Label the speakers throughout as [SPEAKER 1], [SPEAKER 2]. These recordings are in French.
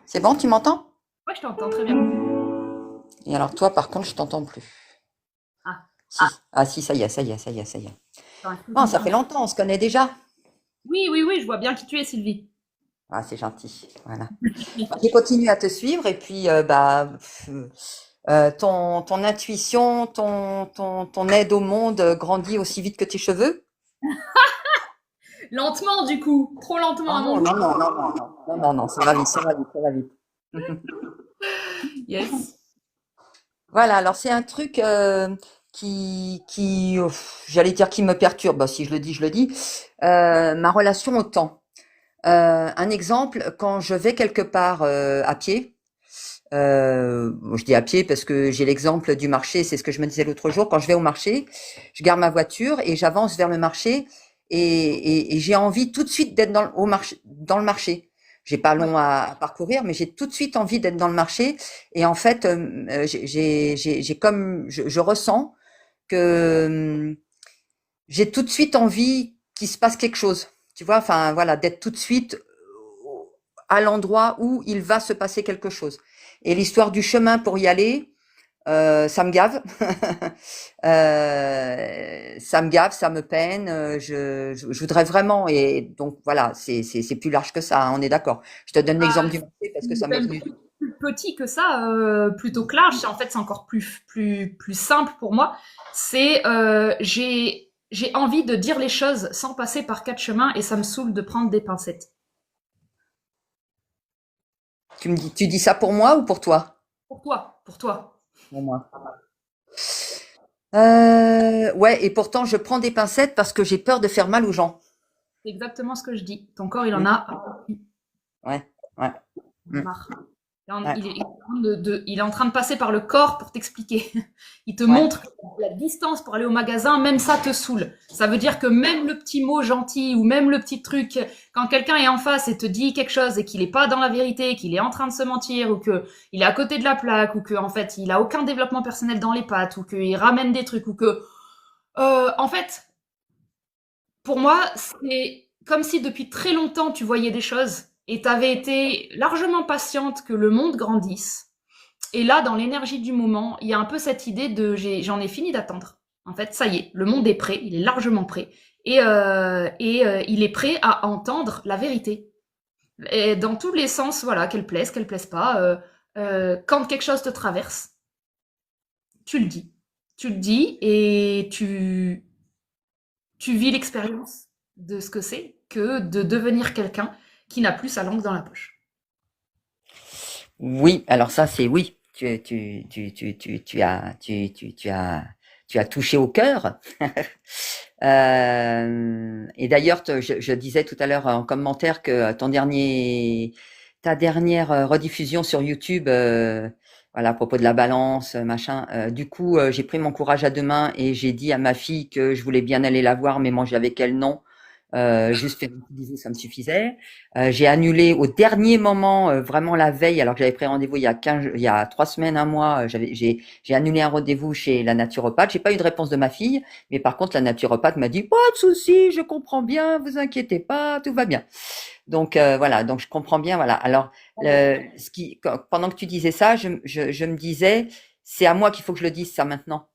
[SPEAKER 1] C'est bon, tu m'entends?
[SPEAKER 2] Ouais, je t'entends très bien.
[SPEAKER 1] Et alors toi, par contre, je t'entends plus.
[SPEAKER 2] Ah,
[SPEAKER 1] Si. Ah si, ça y est, ça y est, ça y est, ça y est.
[SPEAKER 2] attends, est-ce que je
[SPEAKER 1] Bon, ça
[SPEAKER 2] m'entends?
[SPEAKER 1] fait longtemps, on se connaît déjà.
[SPEAKER 2] Oui, oui, oui, je vois bien qui tu es, Sylvie.
[SPEAKER 1] Ah, c'est gentil. Voilà. J'ai continué à te suivre et puis ton intuition, ton aide au monde grandit aussi vite que tes cheveux.
[SPEAKER 2] Lentement, du coup. Trop lentement
[SPEAKER 1] Ah
[SPEAKER 2] à mon
[SPEAKER 1] non,
[SPEAKER 2] goût.
[SPEAKER 1] non, non, non, non, non, non, non, non, ça va vite, ça va vite, ça va vite.
[SPEAKER 2] Yes.
[SPEAKER 1] Voilà, alors c'est un truc j'allais dire qui me perturbe. Bah, si je le dis, je le dis. Ma relation au temps. Un exemple, quand je vais quelque part à pied, je dis à pied parce que j'ai l'exemple du marché, c'est ce que je me disais l'autre jour. Quand je vais au marché, je garde ma voiture et j'avance vers le marché et j'ai envie tout de suite d'être au marché, dans le marché. J'ai pas
[SPEAKER 2] Ouais.
[SPEAKER 1] long à parcourir, mais j'ai tout de suite envie d'être dans le marché. Et en fait, j'ai comme je ressens que j'ai tout de suite envie qu'il se passe quelque chose. Tu vois, enfin voilà, d'être tout de suite à l'endroit où il va se passer quelque chose. Et l'histoire du chemin pour y aller, ça me gave. Ça me gave, ça me peine. Je voudrais vraiment, et donc voilà, c'est plus large que ça, hein, on est d'accord. Je te donne l'exemple du marché parce que ça m'est
[SPEAKER 2] Même
[SPEAKER 1] venu.
[SPEAKER 2] plus petit que ça, plutôt que large. En fait, c'est encore plus simple pour moi. C'est j'ai envie de dire les choses sans passer par quatre chemins et ça me saoule de prendre des pincettes.
[SPEAKER 1] Tu dis ça pour moi ou pour toi?
[SPEAKER 2] Pour toi, pour toi.
[SPEAKER 1] Pour moi. Ouais, et pourtant je prends des pincettes parce que j'ai peur de faire mal aux gens.
[SPEAKER 2] C'est exactement ce que je dis. Ton corps, il en
[SPEAKER 1] Mm.
[SPEAKER 2] a
[SPEAKER 1] Ouais, ouais, mm,
[SPEAKER 2] marre.
[SPEAKER 1] ouais,
[SPEAKER 2] Il est en train il est en train de passer par le corps pour t'expliquer. Il te
[SPEAKER 1] ouais.
[SPEAKER 2] montre la distance pour aller au magasin, même ça te saoule. Ça veut dire que même le petit mot gentil ou même le petit truc, quand quelqu'un est en face et te dit quelque chose et qu'il est pas dans la vérité, qu'il est en train de se mentir ou que il est à côté de la plaque ou que en fait il a aucun développement personnel dans les pattes ou qu'il ramène des trucs ou que en fait pour moi, c'est comme si depuis très longtemps tu voyais des choses et tu avais été largement patiente que le monde grandisse. Et là, dans l'énergie du moment, il y a un peu cette idée de j'en ai fini d'attendre. En fait, ça y est, le monde est prêt, il est largement prêt. Il est prêt à entendre la vérité. Et dans tous les sens, voilà, qu'elle plaise pas. Quand quelque chose te traverse, tu le dis. Tu le dis et tu vis l'expérience de ce que c'est que de devenir quelqu'un qui n'a plus sa langue dans la poche.
[SPEAKER 1] Oui, alors ça c'est oui. Tu as touché au cœur. Et d'ailleurs, je disais tout à l'heure en commentaire que ta dernière rediffusion sur YouTube, voilà, à propos de la balance, machin. Du coup, j'ai pris mon courage à deux mains et j'ai dit à ma fille que je voulais bien aller la voir, mais manger avec elle, non. Juste faire un petit bisou, ça me suffisait. J'ai annulé au dernier moment, vraiment la veille, alors que j'avais pris rendez-vous il y a 3 semaines, un mois. J'ai annulé un rendez-vous chez la naturopathe. J'ai pas eu de réponse de ma fille, mais par contre la naturopathe m'a dit pas de souci, je comprends bien, vous inquiétez pas, tout va bien. Donc voilà, donc je comprends bien, voilà. Alors pendant que tu disais ça, je me disais, c'est à moi qu'il faut que je le dise ça maintenant.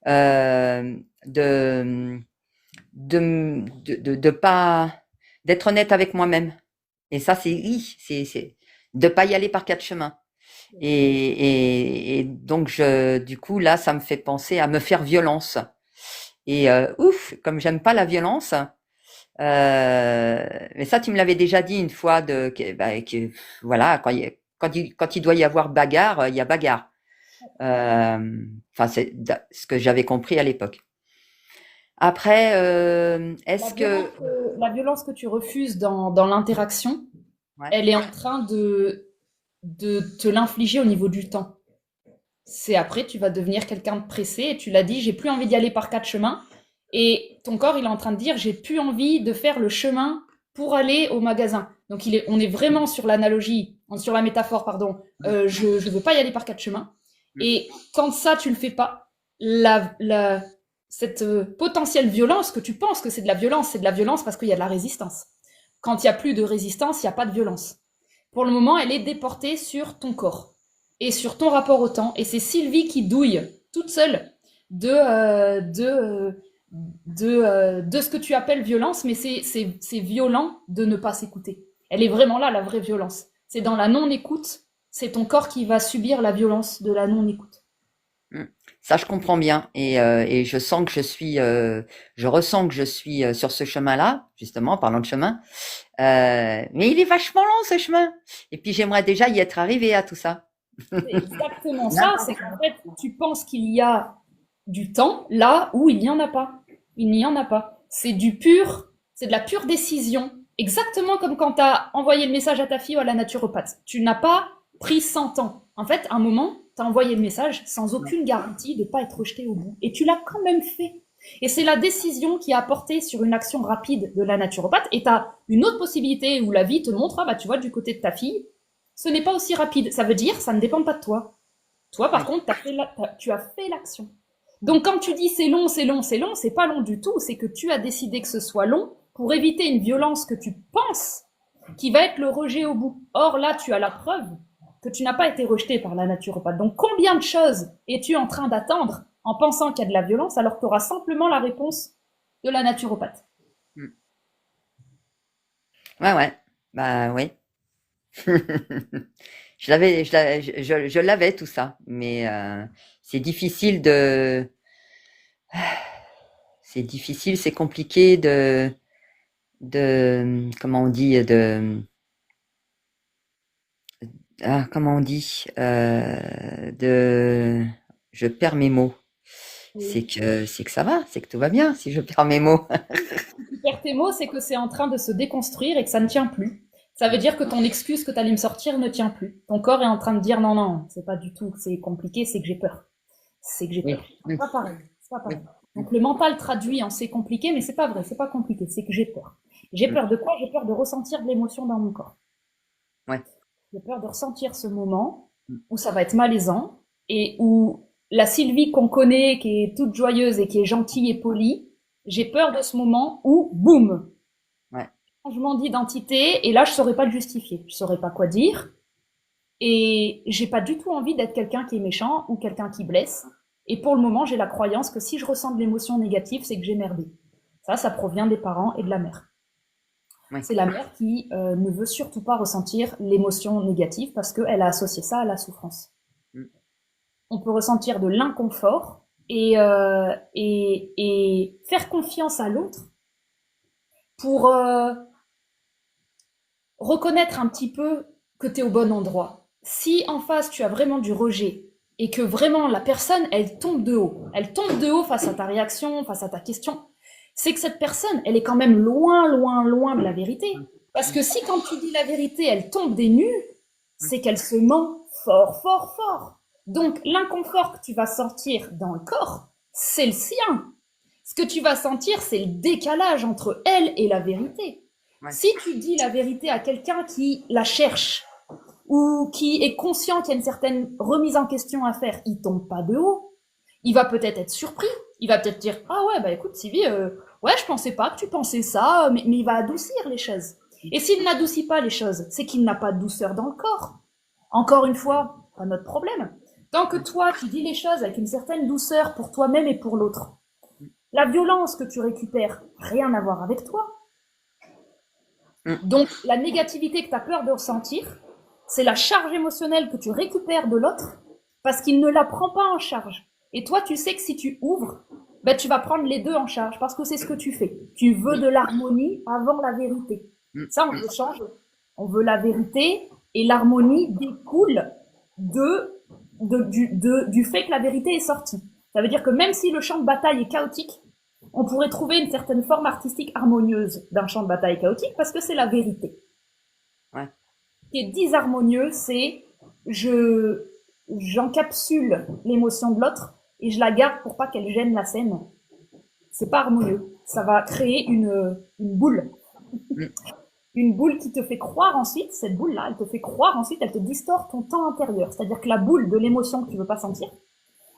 [SPEAKER 1] Euh, de de pas d'être honnête avec moi-même. Et ça, c'est oui, c'est de pas y aller par quatre chemins. Et donc du coup là, ça me fait penser à me faire violence. Et ouf, comme j'aime pas la violence. Mais ça, tu me l'avais déjà dit une fois voilà, quand il doit y avoir bagarre, il y a bagarre. Enfin, c'est ce que j'avais compris à l'époque. Après,
[SPEAKER 2] La violence que tu refuses dans l'interaction,
[SPEAKER 1] ouais.
[SPEAKER 2] elle est en train de te l'infliger au niveau du temps. C'est après, tu vas devenir quelqu'un de pressé et tu l'as dit, j'ai plus envie d'y aller par quatre chemins. Et ton corps, il est en train de dire, j'ai plus envie de faire le chemin pour aller au magasin. Donc on est vraiment sur l'analogie, sur la métaphore, pardon. Je ne veux pas y aller par quatre chemins. Et quand ça, tu le fais pas, cette potentielle violence que tu penses que c'est de la violence parce qu'il y a de la résistance. Quand il y a plus de résistance, il n'y a pas de violence. Pour le moment, elle est déportée sur ton corps et sur ton rapport au temps. Et c'est Sylvie qui douille toute seule de ce que tu appelles violence, mais c'est violent de ne pas s'écouter. Elle est vraiment là, la vraie violence. C'est dans la non-écoute, c'est ton corps qui va subir la violence de la non-écoute.
[SPEAKER 1] Mm. Ça, je comprends bien et je sens que je ressens que je suis sur ce chemin-là, justement, en parlant de chemin. Mais il est vachement long ce chemin. Et puis j'aimerais déjà y être arrivé à tout ça.
[SPEAKER 2] C'est exactement ça, c'est qu'en fait, tu penses qu'il y a du temps là où il n'y en a pas. Il n'y en a pas. C'est de la pure décision. Exactement comme quand tu as envoyé le message à ta fille ou à la naturopathe. Tu n'as pas pris 100 ans. En fait, à un moment, tu as envoyé le message sans aucune garantie de ne pas être rejeté au bout. Et tu l'as quand même fait. Et c'est la décision qui a porté sur une action rapide de la naturopathe. Et tu as une autre possibilité où la vie te le montre, bah, tu vois, du côté de ta fille, ce n'est pas aussi rapide. Ça veut dire, ça ne dépend pas de toi. Toi, par contre, tu as fait l'action. Donc, quand tu dis c'est long, c'est long, c'est long, c'est pas long du tout. C'est que tu as décidé que ce soit long pour éviter une violence que tu penses qui va être le rejet au bout. Or, là, tu as la preuve que tu n'as pas été rejeté par la naturopathe. Donc, combien de choses es-tu en train d'attendre en pensant qu'il y a de la violence alors que tu auras simplement la réponse de la naturopathe?
[SPEAKER 1] Mm. Ouais, ouais. Bah oui. Je l'avais tout ça, mais c'est difficile c'est difficile, c'est compliqué comment on dit, comment on dit, je perds mes mots.
[SPEAKER 2] Oui.
[SPEAKER 1] C'est que ça va, c'est que tout va bien si je perds mes mots.
[SPEAKER 2] Si tu perds tes mots, c'est que c'est en train de se déconstruire et que ça ne tient plus. Ça veut dire que ton excuse que tu allais me sortir ne tient plus. Ton corps est en train de dire non, non, c'est pas du tout, c'est compliqué, c'est que j'ai peur. C'est que j'ai
[SPEAKER 1] Oui,
[SPEAKER 2] peur.
[SPEAKER 1] oui,
[SPEAKER 2] C'est pas pareil. C'est pas
[SPEAKER 1] oui.
[SPEAKER 2] pareil. Donc le mental traduit en c'est compliqué, mais c'est pas vrai, c'est pas compliqué, c'est que j'ai peur. J'ai
[SPEAKER 1] Mm.
[SPEAKER 2] peur de quoi? J'ai peur de ressentir de l'émotion dans mon corps.
[SPEAKER 1] Ouais.
[SPEAKER 2] J'ai peur de ressentir ce moment
[SPEAKER 1] Mm.
[SPEAKER 2] où ça va être malaisant et où la Sylvie qu'on connaît, qui est toute joyeuse et qui est gentille et polie, j'ai peur de ce moment où, boum,
[SPEAKER 1] Ouais.
[SPEAKER 2] changement d'identité, et là, je saurais pas le justifier. Je saurais pas quoi dire. Et j'ai pas du tout envie d'être quelqu'un qui est méchant ou quelqu'un qui blesse. Et pour le moment, j'ai la croyance que si je ressens de l'émotion négative, c'est que j'ai merdé. Ça provient des parents et de la mère.
[SPEAKER 1] Ouais.
[SPEAKER 2] C'est la mère qui ne veut surtout pas ressentir l'émotion négative parce qu'elle a associé ça à la souffrance.
[SPEAKER 1] Mm.
[SPEAKER 2] On peut ressentir de l'inconfort et faire confiance à l'autre pour reconnaître un petit peu que tu es au bon endroit. Si en face tu as vraiment du rejet et que vraiment la personne elle tombe de haut face à ta réaction, face à ta question, c'est que cette personne elle est quand même loin, loin, loin de la vérité. Parce que si quand tu dis la vérité elle tombe des nues, c'est qu'elle se ment fort, fort, fort. Donc l'inconfort que tu vas sentir dans le corps, c'est le sien. Ce que tu vas sentir, c'est le décalage entre elle et la vérité.
[SPEAKER 1] Ouais.
[SPEAKER 2] Si tu dis la vérité à quelqu'un qui la cherche ou qui est conscient qu'il y a une certaine remise en question à faire, il tombe pas de haut. Il va peut-être être surpris. Il va peut-être dire ah ouais bah écoute Sylvie, ouais je pensais pas que tu pensais ça, mais il va adoucir les choses. Et s'il n'adoucit pas les choses, c'est qu'il n'a pas de douceur dans le corps. Encore une fois, pas notre problème. Tant que toi tu dis les choses avec une certaine douceur pour toi-même et pour l'autre, la violence que tu récupères, rien à voir avec toi.
[SPEAKER 1] Mm.
[SPEAKER 2] Donc, la négativité que tu as peur de ressentir, c'est la charge émotionnelle que tu récupères de l'autre parce qu'il ne la prend pas en charge. Et toi, tu sais que si tu ouvres, ben, tu vas prendre les deux en charge parce que c'est ce que tu fais. Tu veux de l'harmonie avant la vérité.
[SPEAKER 1] Mm.
[SPEAKER 2] Ça, on veut changer. On veut la vérité et l'harmonie découle du fait que la vérité est sortie. Ça veut dire que même si le champ de bataille est chaotique, on pourrait trouver une certaine forme artistique harmonieuse d'un champ de bataille chaotique parce que c'est la vérité.
[SPEAKER 1] Ouais.
[SPEAKER 2] Ce qui est disharmonieux, c'est j'encapsule l'émotion de l'autre et je la garde pour pas qu'elle gêne la scène. C'est pas harmonieux. Ça va créer une boule.
[SPEAKER 1] Mm.
[SPEAKER 2] Une boule qui te fait croire ensuite, cette boule-là, elle te fait croire ensuite, elle te distord ton temps intérieur. C'est-à-dire que la boule de l'émotion que tu veux pas sentir,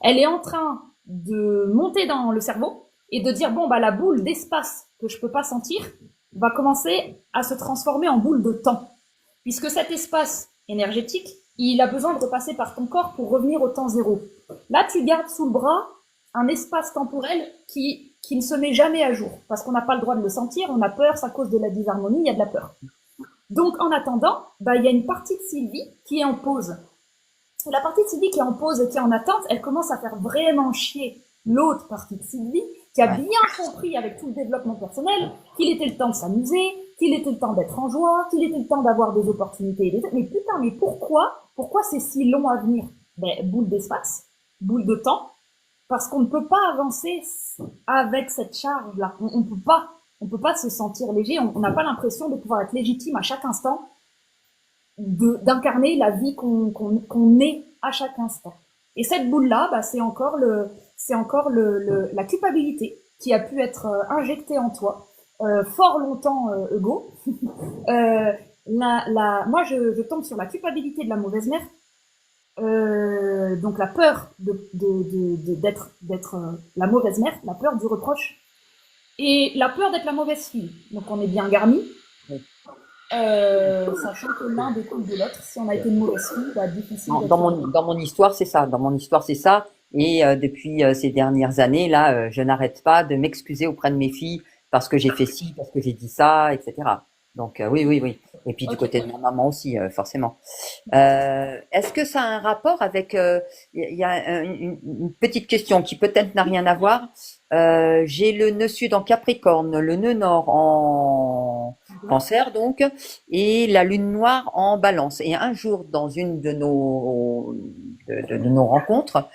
[SPEAKER 2] elle est en train de monter dans le cerveau et de dire bon bah la boule d'espace que je peux pas sentir va commencer à se transformer en boule de temps. puisque cet espace énergétique, il a besoin de repasser par ton corps pour revenir au temps zéro. Là, tu gardes sous le bras un espace temporel qui ne se met jamais à jour, parce qu'on n'a pas le droit de le sentir, on a peur, c'est à cause de la disharmonie, il y a de la peur. Donc, en attendant, il y a une partie de Sylvie qui est en pause. Et la partie de Sylvie qui est en pause et qui est en attente, elle commence à faire vraiment chier l'autre partie de Sylvie, qui a bien compris avec tout le développement personnel qu'il était le temps de s'amuser, qu'il était le temps d'être en joie, qu'il était le temps d'avoir des opportunités. Mais putain, mais pourquoi c'est si long à venir? Boule d'espace, boule de temps, parce qu'on ne peut pas avancer avec cette charge-là. On peut pas se sentir léger, on n'a pas l'impression de pouvoir être légitime à chaque instant, d'incarner la vie qu'on est à chaque instant. Et cette boule-là, c'est encore la culpabilité qui a pu être injectée en toi fort longtemps, Hugo. Moi, je tombe sur la culpabilité de la mauvaise mère. Donc la peur d'être la mauvaise mère, la peur du reproche et la peur d'être la mauvaise fille. Donc on est bien garni. Oui. Sachant que l'un découle de l'autre. Si on a été une mauvaise fille, difficile.
[SPEAKER 1] Dans mon histoire, c'est ça. Dans mon histoire, c'est ça. Et depuis ces dernières années, là, je n'arrête pas de m'excuser auprès de mes filles parce que j'ai fait ci, parce que j'ai dit ça, etc. Donc oui. Et puis du côté de ma maman aussi, forcément. Est-ce que ça a un rapport avec il y a une petite question qui peut-être n'a rien à voir. J'ai le nœud sud en Capricorne, le nœud nord en Cancer donc, et la lune noire en Balance. Et un jour, dans une de nos rencontres,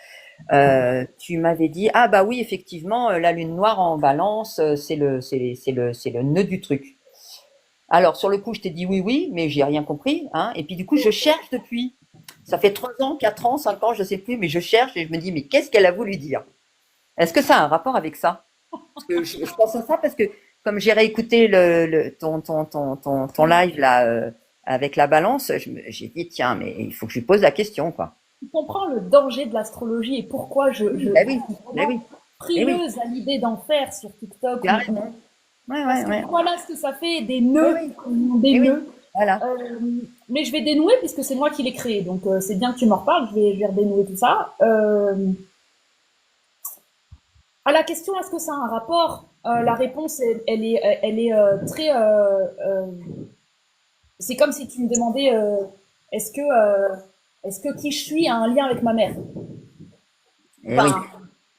[SPEAKER 1] tu m'avais dit oui, effectivement, la lune noire en Balance, c'est le nœud du truc. Alors sur le coup, je t'ai dit oui, mais j'ai rien compris, hein. Et puis du coup, je cherche depuis. Ça fait 3 ans, 4 ans, 5 ans, je sais plus, mais je cherche et je me dis mais qu'est-ce qu'elle a voulu dire? Est-ce que ça a un rapport avec ça? Parce que je pense à ça parce que comme j'ai réécouté ton live là avec la Balance, j'ai dit tiens, mais il faut que je lui pose la question quoi.
[SPEAKER 2] Tu comprends le danger de l'astrologie et pourquoi je suis frileuse à l'idée d'en faire sur TikTok. Ouais. Voilà ce que ça fait, des nœuds, nœuds.
[SPEAKER 1] Voilà.
[SPEAKER 2] Mais je vais dénouer puisque c'est moi qui l'ai créé, donc c'est bien que tu m'en reparles. Je vais redénouer tout ça. À la question, est-ce que ça a un rapport? La réponse, elle est très. C'est comme si tu me demandais, est-ce que qui je suis a un lien avec ma mère?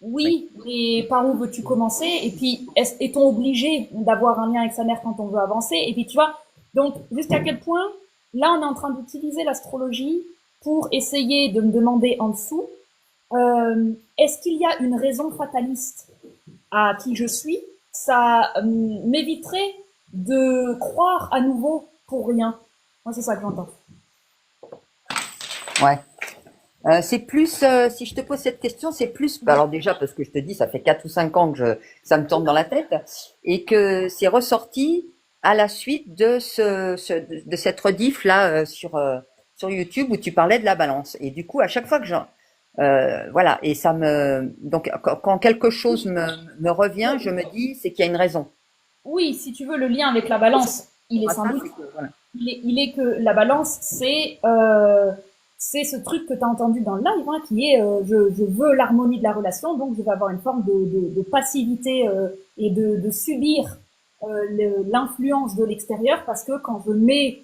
[SPEAKER 2] Oui, mais par où veux-tu commencer? Et puis, est-on obligé d'avoir un lien avec sa mère quand on veut avancer? Et puis, tu vois, donc, jusqu'à quel point, là, on est en train d'utiliser l'astrologie pour essayer de me demander en dessous, est-ce qu'il y a une raison fataliste à qui je suis? Ça m'éviterait de croire à nouveau pour rien. Moi, c'est ça que j'entends.
[SPEAKER 1] Ouais. C'est plus, si je te pose cette question, c'est plus, alors déjà parce que je te dis, ça fait 4 ou 5 ans que ça me tourne dans la tête et que c'est ressorti à la suite de de cette rediff là sur YouTube où tu parlais de la Balance. Et du coup, à chaque fois que voilà, et ça donc quand quelque chose me revient, je me dis c'est qu'il y a une raison.
[SPEAKER 2] Oui, si tu veux, le lien avec la Balance, il est symbolique. Voilà. Il est que la Balance, c'est ce truc que tu as entendu dans le live, qui est je veux l'harmonie de la relation, donc je vais avoir une forme de passivité et de subir l'influence de l'extérieur, parce que quand je mets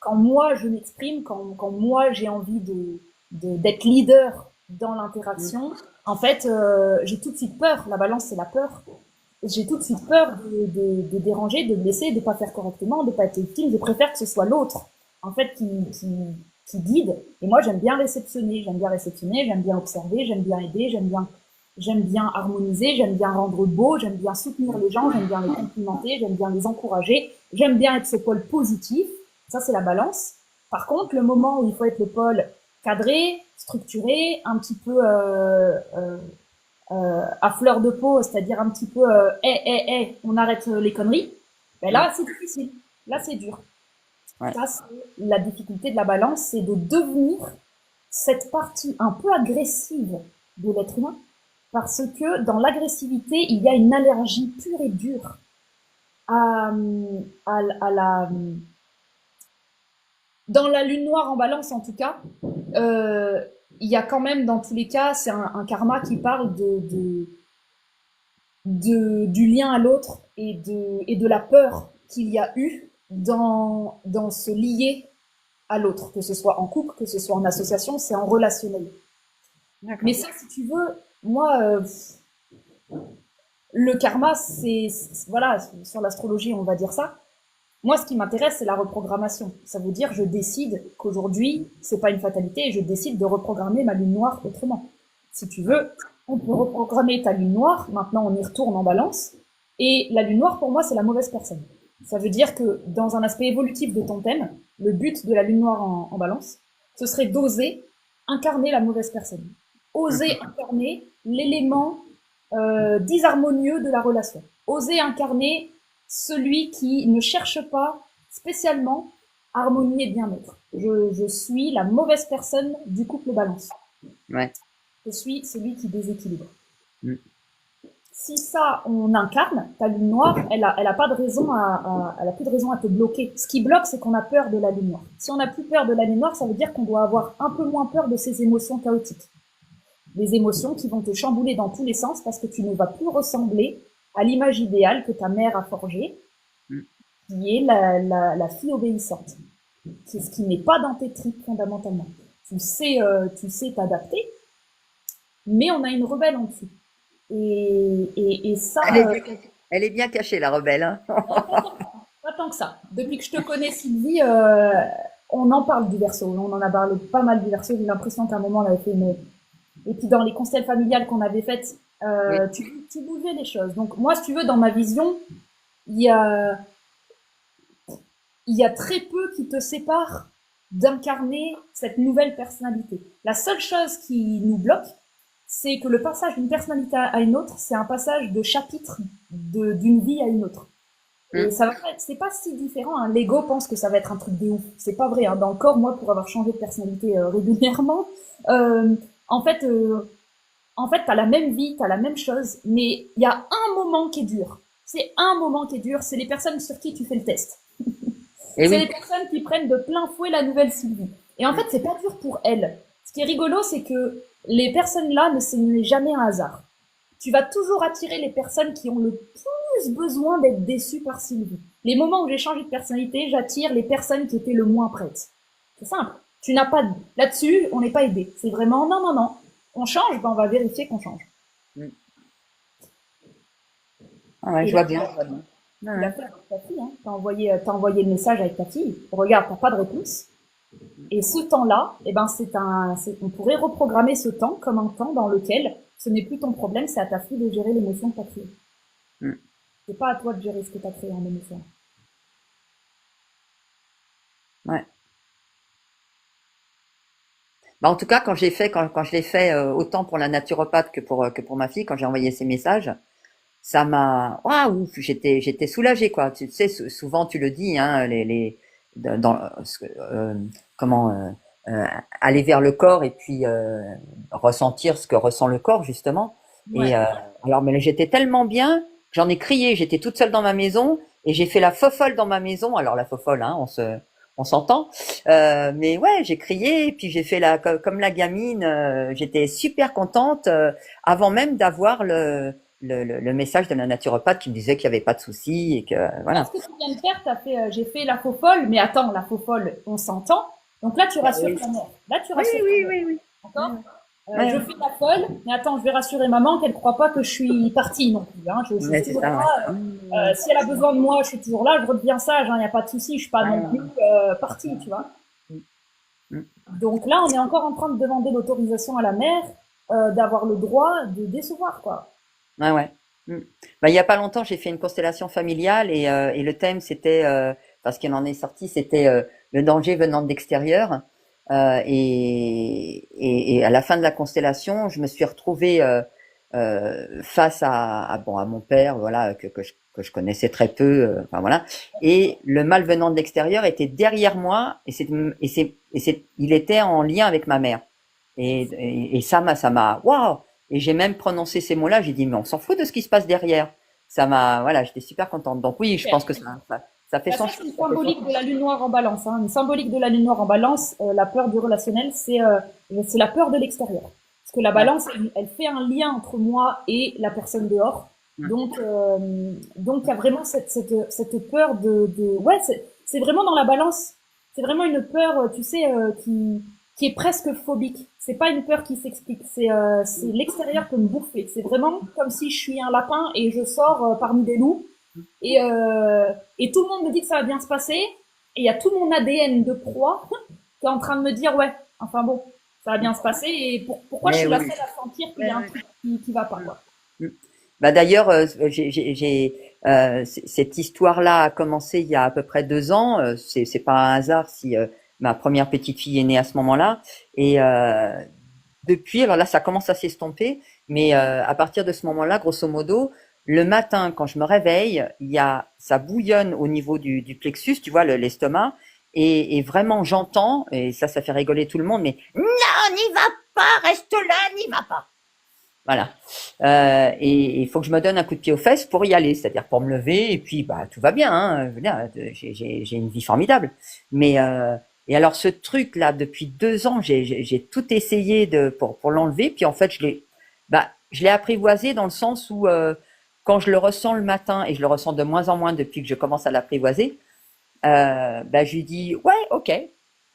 [SPEAKER 2] quand moi je m'exprime, quand moi j'ai envie d'être leader dans l'interaction, en fait, j'ai tout de suite peur. La Balance, c'est la peur. J'ai tout de suite peur de déranger, de blesser, de pas faire correctement, de pas être utile. Je préfère que ce soit l'autre, en fait, qui guide. Et moi, j'aime bien réceptionner, j'aime bien observer, j'aime bien aider, j'aime bien harmoniser, j'aime bien rendre beau, j'aime bien soutenir les gens, j'aime bien les complimenter, j'aime bien les encourager, j'aime bien être ce pôle positif. Ça, c'est la Balance. Par contre, le moment où il faut être le pôle cadré, structuré, un petit peu à fleur de peau, c'est-à-dire un petit peu on arrête les conneries, là, c'est difficile. Là, c'est dur. Ouais. Ça, c'est la difficulté de la Balance, c'est de devenir cette partie un peu agressive de l'être humain, parce que dans l'agressivité, il y a une allergie pure et dure à Dans la lune noire en balance, en tout cas, il y a quand même, dans tous les cas, c'est un karma qui parle du lien à l'autre et de la peur qu'il y a eu dans se lier à l'autre, que ce soit en couple, que ce soit en association, c'est en relationnel. Mais ça, si tu veux, moi, le karma, voilà, sur l'astrologie, on va dire ça. Moi, ce qui m'intéresse, c'est la reprogrammation. Ça veut dire, je décide qu'aujourd'hui, c'est pas une fatalité, et je décide de reprogrammer ma lune noire autrement. Si tu veux, on peut reprogrammer ta lune noire. Maintenant, on y retourne en balance. Et la lune noire, pour moi, c'est la mauvaise personne. Ça veut dire que, dans un aspect évolutif de ton thème, le but de la lune noire en balance, ce serait d'oser incarner la mauvaise personne. Oser incarner l'élément disharmonieux de la relation. Oser incarner celui qui ne cherche pas spécialement harmonie et bien-être. Je suis la mauvaise personne du couple balance.
[SPEAKER 1] Ouais.
[SPEAKER 2] Je suis celui qui déséquilibre. Si ça, on incarne, ta lune noire, elle a pas de raison elle a plus de raison à te bloquer. Ce qui bloque, c'est qu'on a peur de la lune noire. Si on n'a plus peur de la lune noire, ça veut dire qu'on doit avoir un peu moins peur de ces émotions chaotiques. Des émotions qui vont te chambouler dans tous les sens parce que tu ne vas plus ressembler à l'image idéale que ta mère a forgée, qui est la fille obéissante. C'est ce qui n'est pas dans tes tripes fondamentalement. Tu sais t'adapter, mais on a une rebelle en dessous. Et ça...
[SPEAKER 1] Elle est bien cachée, la rebelle. Hein.
[SPEAKER 2] Pas tant que ça. Depuis que je te connais, Sylvie, on en parle du Verseau. On en a parlé pas mal du Verseau. J'ai l'impression qu'à un moment, on avait fait une... Et puis dans les constelles familiales qu'on avait faites, tu bougeais les choses. Donc moi, si tu veux, dans ma vision, il y a très peu qui te sépare d'incarner cette nouvelle personnalité. La seule chose qui nous bloque, c'est que le passage d'une personnalité à une autre, c'est un passage de chapitre d'une vie à une autre. Et ça va c'est pas si différent. Hein. L'ego pense que ça va être un truc de ouf. C'est pas vrai. Hein. Dans le corps, moi, pour avoir changé de personnalité régulièrement, en fait, t'as la même vie, t'as la même chose, mais il y a un moment qui est dur. C'est un moment qui est dur. C'est les personnes sur qui tu fais le test. C'est les personnes qui prennent de plein fouet la nouvelle Sylvie. Et en fait, c'est pas dur pour elles. Ce qui est rigolo, c'est que les personnes-là, ce n'est jamais un hasard. Tu vas toujours attirer les personnes qui ont le plus besoin d'être déçues par Sylvie. Les moments où j'ai changé de personnalité, j'attire les personnes qui étaient le moins prêtes. C'est simple. Tu n'as pas là-dessus, on n'est pas aidé. C'est vraiment non. On change, on va vérifier qu'on change.
[SPEAKER 1] Ah ouais, je vois bien.
[SPEAKER 2] Tu l'as fait avec ta fille, hein. T'as envoyé le message avec ta fille. Regarde, t'as pas de réponse. Et ce temps-là, on pourrait reprogrammer ce temps comme un temps dans lequel ce n'est plus ton problème, c'est à ta fille de gérer l'émotion que t'as créée. C'est pas à toi de gérer ce que t'as créé en émotion.
[SPEAKER 1] Ouais. Bah, en tout cas, quand je l'ai fait autant pour la naturopathe que pour ma fille, quand j'ai envoyé ces messages, ça m'a, waouh, j'étais soulagée, quoi. Tu sais, souvent tu le dis, hein, comment aller vers le corps et puis ressentir ce que ressent le corps, justement.
[SPEAKER 2] Ouais.
[SPEAKER 1] Et alors, mais j'étais tellement bien, j'en ai crié. J'étais toute seule dans ma maison et j'ai fait la fofolle dans ma maison. Alors la fofolle, hein, on s'entend. Mais ouais, j'ai crié et puis j'ai fait comme la gamine. J'étais super contente avant même d'avoir le message de la naturopathe qui me disait qu'il n'y avait pas de souci et que voilà.
[SPEAKER 2] Ce que tu viens de faire, j'ai fait la faux folle, mais attends, la faux folle, on s'entend. Donc là, tu rassures ta mère. Là, tu rassures ta mère.
[SPEAKER 1] Oui.
[SPEAKER 2] D'accord. Je fais la folle, mais attends, je vais rassurer maman qu'elle ne croit pas que je suis partie non plus. Hein. Je suis toujours là. Si elle a besoin de moi, je suis toujours là. Je redeviens sage, il n'y a pas de souci. Je suis pas non plus partie, tu vois. Donc là, on est encore en train de demander l'autorisation à la mère d'avoir le droit de décevoir, quoi.
[SPEAKER 1] Ouais. Bah, il y a pas longtemps, j'ai fait une constellation familiale et le thème c'était parce qu'il en est sorti, c'était le danger venant de l'extérieur. Et à la fin de la constellation, je me suis retrouvée face à mon père, voilà, que je connaissais très peu, enfin voilà. Et le mal venant de l'extérieur était derrière moi il était en lien avec ma mère. Et ça m'a, waouh! Et j'ai même prononcé ces mots-là. J'ai dit, mais on s'en fout de ce qui se passe derrière. Voilà, j'étais super contente. Donc oui, je pense que Ça fait
[SPEAKER 2] Bah, ça,
[SPEAKER 1] son
[SPEAKER 2] c'est
[SPEAKER 1] chemin,
[SPEAKER 2] une
[SPEAKER 1] ça fait son
[SPEAKER 2] symbolique de la lune noire en balance. Hein. Une symbolique de la lune noire en balance, la peur du relationnel, c'est la peur de l'extérieur. Parce que la
[SPEAKER 1] ouais,
[SPEAKER 2] balance, elle fait un lien entre moi et la personne dehors.
[SPEAKER 1] ouais,
[SPEAKER 2] Donc il y a vraiment cette peur ouais, c'est vraiment dans la balance. C'est vraiment une peur, tu sais, qui est presque phobique. C'est pas une peur qui s'explique. C'est l'extérieur peut me bouffer. C'est vraiment comme si je suis un lapin et je sors parmi des loups et, et tout le monde me dit que ça va bien se passer. Et il y a tout mon ADN de proie qui est en train de me dire, ouais, enfin bon, ça va bien se passer. Et pourquoi je
[SPEAKER 1] ouais,
[SPEAKER 2] suis la
[SPEAKER 1] oui,
[SPEAKER 2] seule à sentir qu'il y
[SPEAKER 1] ouais,
[SPEAKER 2] a un
[SPEAKER 1] ouais.
[SPEAKER 2] truc qui va pas, quoi.
[SPEAKER 1] Mm. Bah d'ailleurs, cette histoire-là a commencé il y a à peu près 2 ans. C'est pas un hasard si ma première petite fille est née à ce moment-là. Et depuis, alors là, ça commence à s'estomper, mais à partir de ce moment-là, grosso modo, le matin, quand je me réveille, ça bouillonne au niveau du plexus, tu vois, l'estomac, et vraiment j'entends, et ça fait rigoler tout le monde, mais non, n'y va pas, reste là, n'y va pas. Voilà. Et il faut que je me donne un coup de pied aux fesses pour y aller, c'est-à-dire pour me lever, et puis bah tout va bien, hein, je veux dire, j'ai une vie formidable. Mais et alors ce truc-là, depuis 2 ans, j'ai tout essayé pour l'enlever, puis en fait je l'ai apprivoisé dans le sens où quand je le ressens le matin, et je le ressens de moins en moins depuis que je commence à l'apprivoiser, bah je lui dis ouais, ok,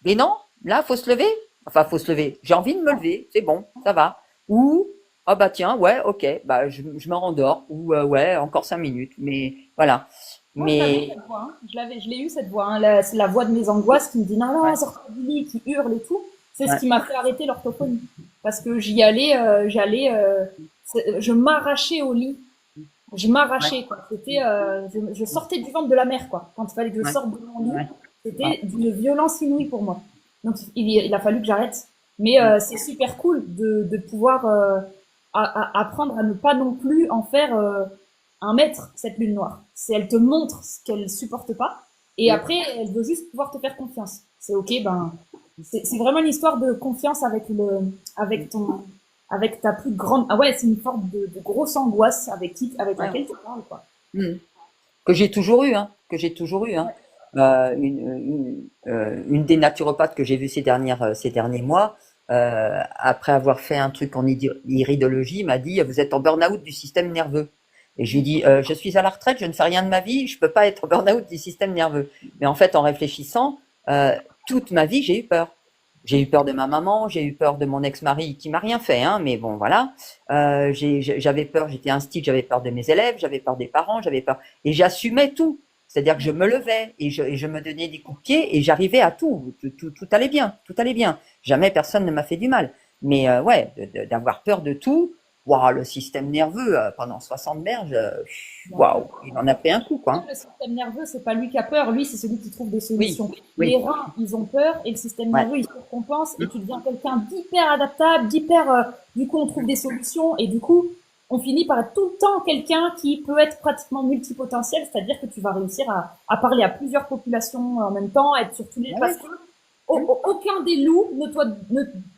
[SPEAKER 1] mais non, là faut se lever, enfin faut se lever. J'ai envie de me lever, c'est bon, ça va. Ou ah bah tiens, ouais, ok, bah je me rendors, ou ouais, encore 5 minutes, mais voilà.
[SPEAKER 2] Moi, je l'avais
[SPEAKER 1] Mais
[SPEAKER 2] cette voix, hein. Je l'ai eu cette voix, hein. C'est la voix de mes angoisses qui me dit non, non,
[SPEAKER 1] ouais,
[SPEAKER 2] sors du lit, qui hurle et tout. C'est ce
[SPEAKER 1] ouais,
[SPEAKER 2] qui m'a fait arrêter l'orthophonie. Parce que je m'arrachais au lit. Je
[SPEAKER 1] ouais,
[SPEAKER 2] m'arrachais, quoi. Je sortais du ventre de la mer, quoi. Quand il fallait que je
[SPEAKER 1] ouais,
[SPEAKER 2] sorte de mon lit,
[SPEAKER 1] ouais, ouais,
[SPEAKER 2] c'était d'une violence inouïe pour moi. Donc, il a fallu que j'arrête. Mais
[SPEAKER 1] mm,
[SPEAKER 2] c'est super cool de pouvoir apprendre à ne pas non plus en faire un maître, cette lune noire. Elle te montre ce qu'elle supporte pas, et
[SPEAKER 1] mm,
[SPEAKER 2] après, elle veut juste pouvoir te faire confiance. C'est ok, ben, c'est vraiment une histoire de confiance avec avec ta plus grande, ah ouais, c'est une forme de grosse angoisse avec
[SPEAKER 1] ouais,
[SPEAKER 2] laquelle tu parles, quoi.
[SPEAKER 1] mm. Que j'ai toujours eu, hein, que j'ai toujours eu, hein. Une des naturopathes que j'ai vues ces derniers mois, après avoir fait un truc en iridologie, m'a dit, vous êtes en burn-out du système nerveux. Et je lui dis, je suis à la retraite, je ne fais rien de ma vie, je peux pas être en burn-out du système nerveux. Mais en fait, en réfléchissant, euh, toute ma vie, j'ai eu peur. J'ai eu peur de ma maman, j'ai eu peur de mon ex-mari qui m'a rien fait, hein, mais bon, voilà. J'avais peur, j'étais instite, j'avais peur de mes élèves, j'avais peur des parents, j'avais peur, et j'assumais tout. C'est-à-dire que je me levais et je me donnais des coups de pied et j'arrivais à tout. Tout allait bien, tout allait bien. Jamais personne ne m'a fait du mal. Mais ouais, d'avoir peur de tout, waouh, le système nerveux pendant 60 berges, waouh, il en a pris un coup, quoi, hein.
[SPEAKER 2] Le système nerveux, c'est pas lui qui a peur, lui, c'est celui qui trouve des
[SPEAKER 1] Oui,
[SPEAKER 2] solutions. Les
[SPEAKER 1] oui,
[SPEAKER 2] reins, ils ont peur, et le système
[SPEAKER 1] ouais,
[SPEAKER 2] nerveux, il se compense, et
[SPEAKER 1] mm,
[SPEAKER 2] tu deviens quelqu'un d'hyper adaptable, du coup, on trouve des solutions, et du coup, on finit par être tout le temps quelqu'un qui peut être pratiquement multipotentiel, c'est-à-dire que tu vas réussir à parler à plusieurs populations en même temps, être sur tous les,
[SPEAKER 1] ouais,
[SPEAKER 2] parce
[SPEAKER 1] ouais,
[SPEAKER 2] que
[SPEAKER 1] mm,
[SPEAKER 2] aucun des loups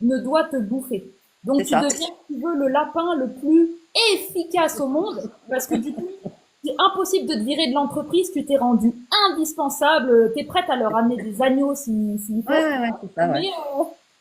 [SPEAKER 2] ne doit te bouffer. Donc
[SPEAKER 1] c'est
[SPEAKER 2] tu
[SPEAKER 1] ça.
[SPEAKER 2] deviens, si tu veux, le lapin le plus efficace au monde, parce que du coup, c'est impossible de te virer de l'entreprise, tu t'es rendu indispensable, t'es prête à leur amener des agneaux s'il
[SPEAKER 1] Ouais,
[SPEAKER 2] faut.
[SPEAKER 1] ouais, ouais, c'est ça, ouais.
[SPEAKER 2] Mais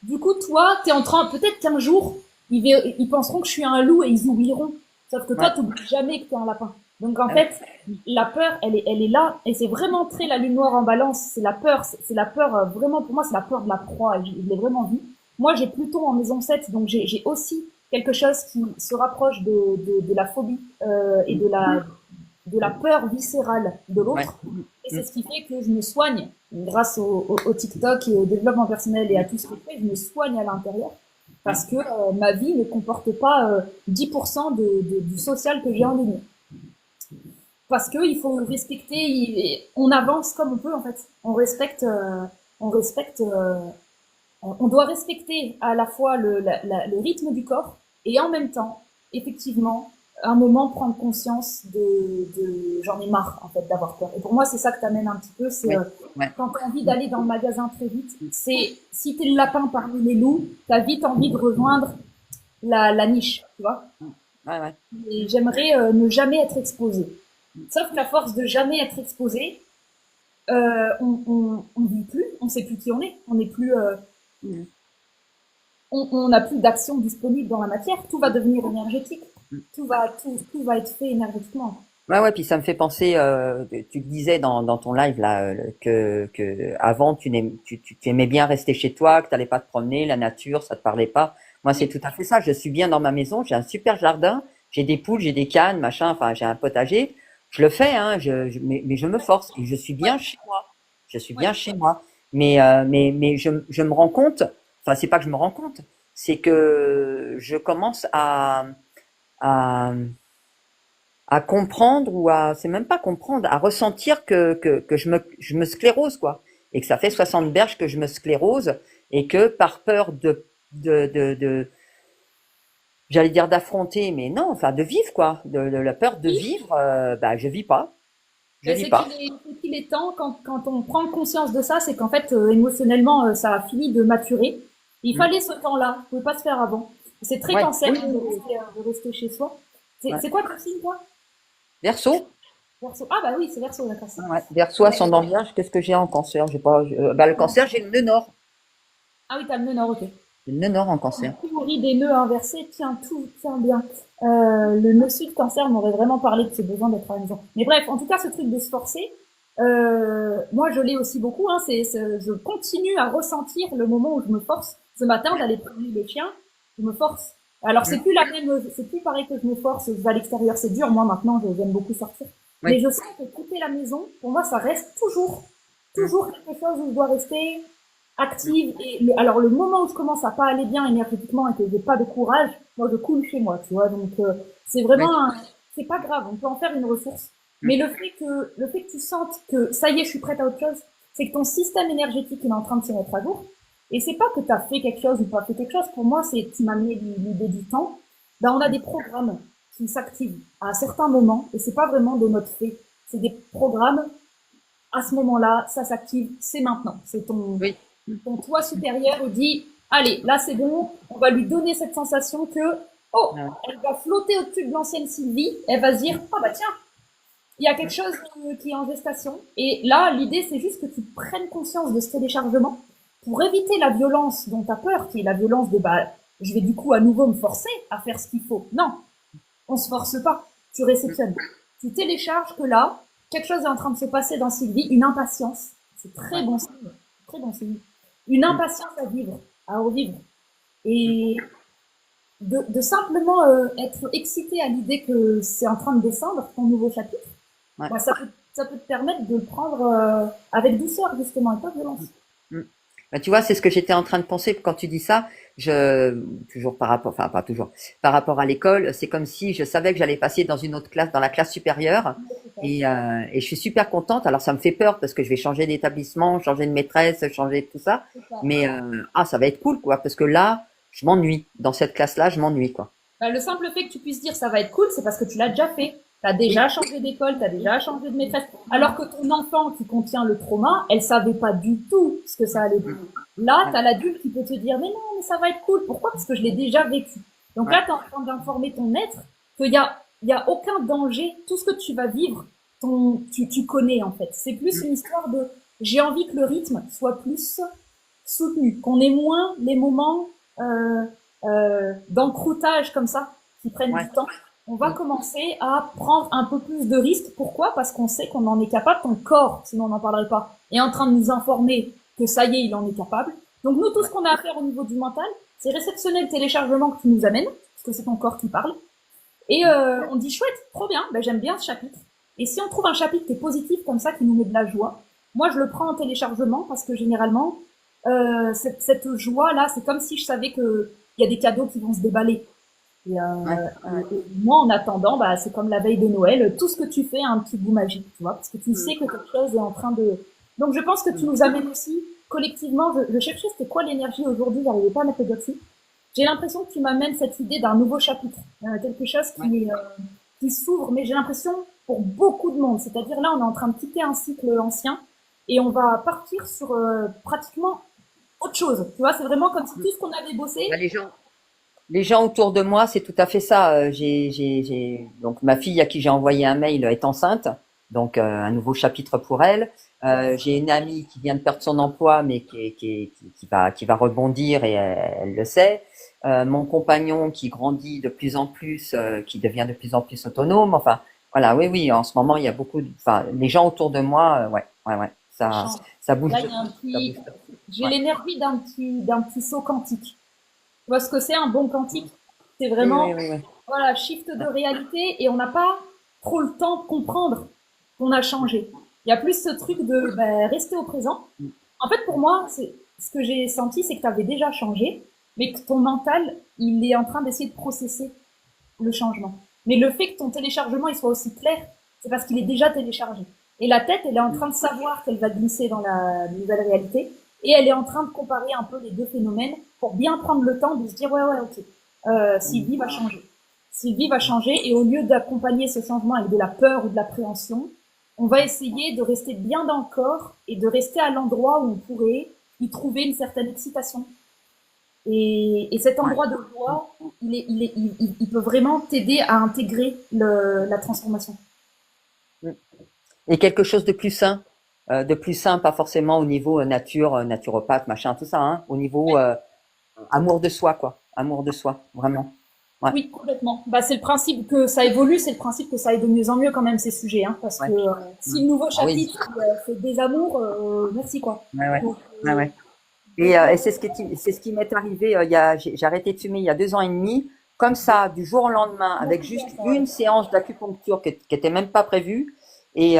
[SPEAKER 2] du coup, toi, t'es en train, peut-être qu'un jour, ils penseront que je suis un loup et ils oublieront. Sauf que toi,
[SPEAKER 1] Ouais,
[SPEAKER 2] t'oublies jamais que t'es un lapin. Donc en
[SPEAKER 1] ah ouais,
[SPEAKER 2] fait, la peur, elle est là, et c'est vraiment très la lune noire en balance. C'est la peur, c'est la peur, vraiment pour moi, c'est la peur de la proie. Et je l'ai vraiment vu. Moi, j'ai Pluton en maison 7, donc j'ai aussi quelque chose qui se rapproche de la phobie et de la peur viscérale de
[SPEAKER 1] ouais,
[SPEAKER 2] l'autre.
[SPEAKER 1] mm,
[SPEAKER 2] Et c'est
[SPEAKER 1] mm,
[SPEAKER 2] ce qui fait que je me soigne grâce au TikTok et au développement personnel et à tout ce que je fais. Je me soigne à l'intérieur
[SPEAKER 1] mm.
[SPEAKER 2] parce que ma vie ne comporte pas 10% du social que j'ai en ligne. Parce que il faut respecter, on avance comme on peut en fait. On respecte, on doit respecter à la fois le rythme du corps et en même temps, effectivement, à un moment prendre conscience j'en ai marre en fait d'avoir peur. Et pour moi, c'est ça que t'amènes un petit peu, c'est
[SPEAKER 1] Oui, ouais,
[SPEAKER 2] quand t'as envie d'aller dans le magasin très vite, c'est si t'es le lapin parmi les loups, t'as vite envie de rejoindre la niche, tu vois.
[SPEAKER 1] ouais, ouais.
[SPEAKER 2] Et j'aimerais ne jamais être exposée. Sauf qu'à force de jamais être exposée, on vit plus, on sait plus qui on n'est plus,
[SPEAKER 1] Mm.
[SPEAKER 2] on n'a plus d'action disponible dans la matière, tout va devenir énergétique, tout va être fait énergétiquement.
[SPEAKER 1] Ouais, ouais, puis ça me fait penser, tu le disais dans ton live là, que avant tu aimais bien rester chez toi, que t'allais pas te promener, la nature, ça te parlait pas. Moi, c'est
[SPEAKER 2] Oui,
[SPEAKER 1] tout à fait ça. Je suis bien dans ma maison, j'ai un super jardin, j'ai des poules, j'ai des cannes, machin, enfin, j'ai un potager. Je le fais, hein, mais je me force et je suis bien
[SPEAKER 2] ouais,
[SPEAKER 1] chez moi. Je suis bien
[SPEAKER 2] ouais.
[SPEAKER 1] chez moi. Mais je me rends compte, enfin, c'est pas que je me rends compte, c'est que je commence à à comprendre ou à, c'est même pas comprendre, à ressentir que je me sclérose, quoi. Et que ça fait 60 berges que je me sclérose et que par peur de j'allais dire d'affronter, mais non, enfin de vivre, quoi. De la peur de
[SPEAKER 2] Oui,
[SPEAKER 1] vivre, bah, je vis pas. Je
[SPEAKER 2] mais
[SPEAKER 1] vis pas.
[SPEAKER 2] c'est qu'il est temps, quand on prend conscience de ça, c'est qu'en fait, émotionnellement, ça a fini de maturer. Il
[SPEAKER 1] Mm.
[SPEAKER 2] fallait ce temps-là, ça ne pouvait pas se faire avant. C'est très
[SPEAKER 1] Ouais.
[SPEAKER 2] cancer
[SPEAKER 1] Oui,
[SPEAKER 2] hein,
[SPEAKER 1] oui, oui.
[SPEAKER 2] de rester chez soi.
[SPEAKER 1] Ouais.
[SPEAKER 2] C'est quoi ton signe, toi?
[SPEAKER 1] Verseau?
[SPEAKER 2] Verseau. Ah bah oui, c'est Verseau, d'accord.
[SPEAKER 1] Ouais. Verseau,
[SPEAKER 2] Ouais.
[SPEAKER 1] ascendant vierge, qu'est-ce que j'ai en cancer? J'ai pas, bah, le cancer, j'ai le nœud nord.
[SPEAKER 2] Ah oui, t'as le nœud nord, ok.
[SPEAKER 1] J'ai le nœud nord en cancer.
[SPEAKER 2] Théorie des nœuds inversés, tiens, tout tient bien. Le nœud sud cancer m'aurait vraiment parlé de ce besoin d'être à la maison. Mais bref, en tout cas, ce truc de se forcer, moi je l'ai aussi beaucoup. Hein, je continue à ressentir le moment où je me force. Ce matin, d'aller promener les chiens, je me force. Alors
[SPEAKER 1] Mm.
[SPEAKER 2] c'est plus la même, c'est plus pareil que je me force. Je vais à l'extérieur, c'est dur. Moi maintenant, j'aime beaucoup sortir. Mais
[SPEAKER 1] Oui.
[SPEAKER 2] je sens que quitter la maison, pour moi, ça reste
[SPEAKER 1] Mm.
[SPEAKER 2] toujours quelque chose où je dois rester active. Et alors le moment où je commence à pas aller bien énergétiquement et que j'ai pas de courage, moi je coule chez moi, tu vois. Donc c'est
[SPEAKER 1] Oui.
[SPEAKER 2] vraiment, c'est pas grave, on peut en faire une ressource.
[SPEAKER 1] Mm.
[SPEAKER 2] Mais le fait que tu sentes que ça y est, je suis prête à autre chose, c'est que ton système énergétique il est en train de se mettre à jour. Et c'est pas que tu as fait quelque chose ou pas fait quelque chose. Pour moi, c'est tu m'as amené l'idée du temps. Ben, on a des programmes qui s'activent à certains moments et c'est pas vraiment de notre fait. C'est des programmes à ce moment-là, ça s'active, c'est maintenant. C'est
[SPEAKER 1] Oui.
[SPEAKER 2] ton toi supérieur dit, allez, là c'est bon, on va lui donner cette sensation que, oh,
[SPEAKER 1] Ouais.
[SPEAKER 2] elle va flotter au-dessus de l'ancienne Sylvie, elle va se dire, ah bah tiens, il y a quelque chose qui est en gestation. Et là, l'idée c'est juste que tu prennes conscience de ce téléchargement pour éviter la violence dont tu as peur, qui est la violence de, bah, je vais du coup à nouveau me forcer à faire ce qu'il faut. Non, on se force pas, tu
[SPEAKER 1] Mm.
[SPEAKER 2] réceptionnes. Tu télécharges que là, quelque chose est en train de se passer dans Sylvie, une impatience. C'est très
[SPEAKER 1] Ouais.
[SPEAKER 2] bon signe, très bon signe. Une
[SPEAKER 1] Mm.
[SPEAKER 2] impatience à vivre, à revivre.
[SPEAKER 1] Mm.
[SPEAKER 2] Et de simplement être excité à l'idée que c'est en train de descendre, ton nouveau chapitre,
[SPEAKER 1] Ouais.
[SPEAKER 2] bah, ça peut te permettre de le prendre avec douceur, justement, et pas de violence.
[SPEAKER 1] Mm. Bah, tu vois, c'est ce que j'étais en train de penser quand tu dis ça. Toujours par rapport, enfin pas toujours, par rapport à l'école, c'est comme si je savais que j'allais passer dans une autre classe, dans la classe supérieure, et je suis super contente. Alors ça me fait peur parce que je vais changer d'établissement, changer de maîtresse, changer de tout ça,
[SPEAKER 2] C'est ça.
[SPEAKER 1] mais ça va être cool, quoi, parce que là, je m'ennuie. Dans cette classe-là, je m'ennuie, quoi.
[SPEAKER 2] Bah, le simple fait que tu puisses dire ça va être cool, c'est parce que tu l'as déjà fait. Tu as
[SPEAKER 1] Oui.
[SPEAKER 2] déjà changé d'école, tu as déjà changé de maîtresse. Alors que ton enfant qui contient le trauma, elle savait pas du tout ce que ça allait
[SPEAKER 1] Mm.
[SPEAKER 2] donner. Là,
[SPEAKER 1] Ouais.
[SPEAKER 2] tu as l'adulte qui peut te dire mais non, mais ça va être cool. Pourquoi? Parce que je l'ai déjà vécu. Donc
[SPEAKER 1] Ouais.
[SPEAKER 2] là, tu es en train d'informer ton être il y a aucun danger. Tout ce que tu vas vivre, tu connais en fait. C'est plus
[SPEAKER 1] Mm.
[SPEAKER 2] une histoire de j'ai envie que le rythme soit plus soutenu, qu'on ait moins les moments d'encroutage comme ça qui prennent
[SPEAKER 1] Ouais.
[SPEAKER 2] du temps. On va
[SPEAKER 1] Mm.
[SPEAKER 2] commencer à prendre un peu plus de risques. Pourquoi? Parce qu'on sait qu'on en est capable. Ton corps, sinon on n'en parlerait pas, est en train de nous informer que ça y est, il en est capable. Donc nous, tout ce
[SPEAKER 1] Ouais.
[SPEAKER 2] qu'on a à faire au niveau du mental, c'est réceptionner le téléchargement que tu nous amènes, parce que c'est ton corps qui parle. Et on dit chouette, trop bien, ben, j'aime bien ce chapitre. Et si on trouve un chapitre qui est positif comme ça, qui nous met de la joie, moi je le prends en téléchargement parce que généralement, cette joie-là, c'est comme si je savais que il y a des cadeaux qui vont se déballer. Et,
[SPEAKER 1] Ouais. Ouais.
[SPEAKER 2] moi, en attendant, bah, c'est comme la veille de Noël, tout ce que tu fais a un petit goût magique, tu vois, parce que tu
[SPEAKER 1] Mm.
[SPEAKER 2] sais que quelque chose est en train de... Donc je pense que tu
[SPEAKER 1] Mm.
[SPEAKER 2] nous amènes aussi, collectivement, je cherchais c'était quoi l'énergie aujourd'hui, j'arrivais pas à mettre le doigt dessus. J'ai l'impression que tu m'amènes cette idée d'un nouveau chapitre, quelque chose
[SPEAKER 1] Ouais.
[SPEAKER 2] qui s'ouvre, mais j'ai l'impression pour beaucoup de monde. C'est-à-dire là, on est en train de quitter un cycle ancien et on va partir sur pratiquement autre chose. Tu vois, c'est vraiment comme si
[SPEAKER 1] Mm.
[SPEAKER 2] tout ce qu'on avait bossé,
[SPEAKER 1] Bah, les gens autour de moi, c'est tout à fait ça. Donc ma fille à qui j'ai envoyé un mail est enceinte, donc un nouveau chapitre pour elle. J'ai une amie qui vient de perdre son emploi, mais qui va rebondir et elle le sait. Mon compagnon qui grandit de plus en plus, qui devient de plus en plus autonome. Enfin, voilà, oui, oui. En ce moment, il y a beaucoup, enfin, les gens autour de moi, ouais, ouais, ouais.
[SPEAKER 2] Ça change.
[SPEAKER 1] Ça bouge,
[SPEAKER 2] Là, il y a un
[SPEAKER 1] ça bouge.
[SPEAKER 2] petit, j'ai
[SPEAKER 1] Ouais.
[SPEAKER 2] l'énergie d'un petit saut quantique. Tu vois ce que c'est un bon quantique? C'est
[SPEAKER 1] Oui, oui,
[SPEAKER 2] vraiment,
[SPEAKER 1] oui, oui.
[SPEAKER 2] voilà, shift de réalité et on n'a pas trop le temps de comprendre qu'on a changé. Il y a plus ce truc de rester au présent. En fait, pour moi, c'est ce que j'ai senti, c'est que tu avais déjà changé, mais que ton mental, il est en train d'essayer de processer le changement. Mais le fait que ton téléchargement il soit aussi clair, c'est parce qu'il est déjà téléchargé. Et la tête, elle est en train de savoir qu'elle va glisser dans la nouvelle réalité, et elle est en train de comparer un peu les deux phénomènes pour bien prendre le temps de se dire ouais ouais ok, Sylvie va changer. Sylvie va changer, et au lieu d'accompagner ce changement avec de la peur ou de l'appréhension, on va essayer de rester bien dans le corps et de rester à l'endroit où on pourrait y trouver une certaine excitation. Et cet
[SPEAKER 1] Ouais.
[SPEAKER 2] endroit de joie, il peut vraiment t'aider à intégrer la transformation.
[SPEAKER 1] Et quelque chose de plus sain, pas forcément au niveau nature, naturopathe, machin, tout ça, hein, au niveau amour de soi, quoi, amour de soi, vraiment. Ouais,
[SPEAKER 2] Oui, complètement. Bah, c'est le principe que ça évolue, c'est le principe que ça aille de mieux en mieux quand même ces sujets, hein, parce
[SPEAKER 1] ouais,
[SPEAKER 2] que si le nouveau
[SPEAKER 1] ah oui,
[SPEAKER 2] chapitre c'est des amours, merci quoi.
[SPEAKER 1] ouais, ouais,
[SPEAKER 2] Donc,
[SPEAKER 1] ouais, ouais.
[SPEAKER 2] donc ouais,
[SPEAKER 1] Et c'est ce qui m'est arrivé. J'ai arrêté de fumer il y a 2 ans et demi, comme ça, du jour au lendemain,
[SPEAKER 2] moi
[SPEAKER 1] avec
[SPEAKER 2] aussi,
[SPEAKER 1] juste
[SPEAKER 2] ça, ouais.
[SPEAKER 1] une séance d'acupuncture qui était même pas prévue. Et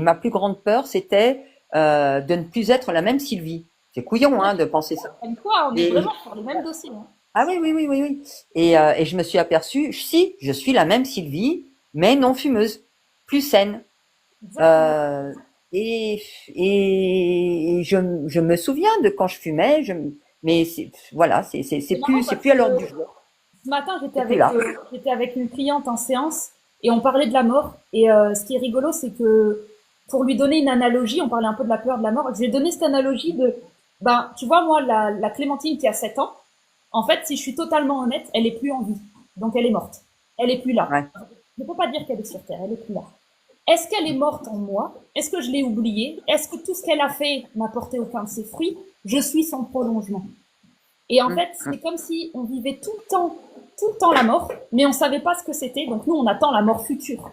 [SPEAKER 1] ma plus grande peur, c'était de ne plus être la même Sylvie. C'est couillon, hein, de penser ça.
[SPEAKER 2] Comme quoi, on est
[SPEAKER 1] Et
[SPEAKER 2] vraiment sur les mêmes dossiers. Hein.
[SPEAKER 1] ah oui, oui, oui, oui, oui. Et je me suis aperçue, si, je suis la même Sylvie, mais non fumeuse, plus saine.
[SPEAKER 2] Exactement.
[SPEAKER 1] Euh, et je me souviens de quand je fumais, mais voilà,
[SPEAKER 2] C'est marrant
[SPEAKER 1] c'est
[SPEAKER 2] parce
[SPEAKER 1] plus à l'ordre
[SPEAKER 2] que
[SPEAKER 1] du jour,
[SPEAKER 2] ce matin,
[SPEAKER 1] c'est plus là.
[SPEAKER 2] j'étais avec une cliente en séance et on parlait de la mort. Et ce qui est rigolo, c'est que pour lui donner une analogie, on parlait un peu de la peur de la mort. Je lui ai donné cette analogie de, ben, tu vois, moi, la Clémentine qui a 7 ans, en fait, si je suis totalement honnête, elle est plus en vie. Donc elle est morte. Elle est plus là.
[SPEAKER 1] Ouais,
[SPEAKER 2] Je ne peux pas dire qu'elle est sur Terre, elle est plus là. Est-ce qu'elle est morte en moi? Est-ce que je l'ai oubliée? Est-ce que tout ce qu'elle a fait n'a porté aucun de ses fruits? Je suis son prolongement. Et en
[SPEAKER 1] hum,
[SPEAKER 2] fait, c'est comme si on vivait tout le temps la mort, mais on savait pas ce que c'était. Donc nous, on attend la mort future.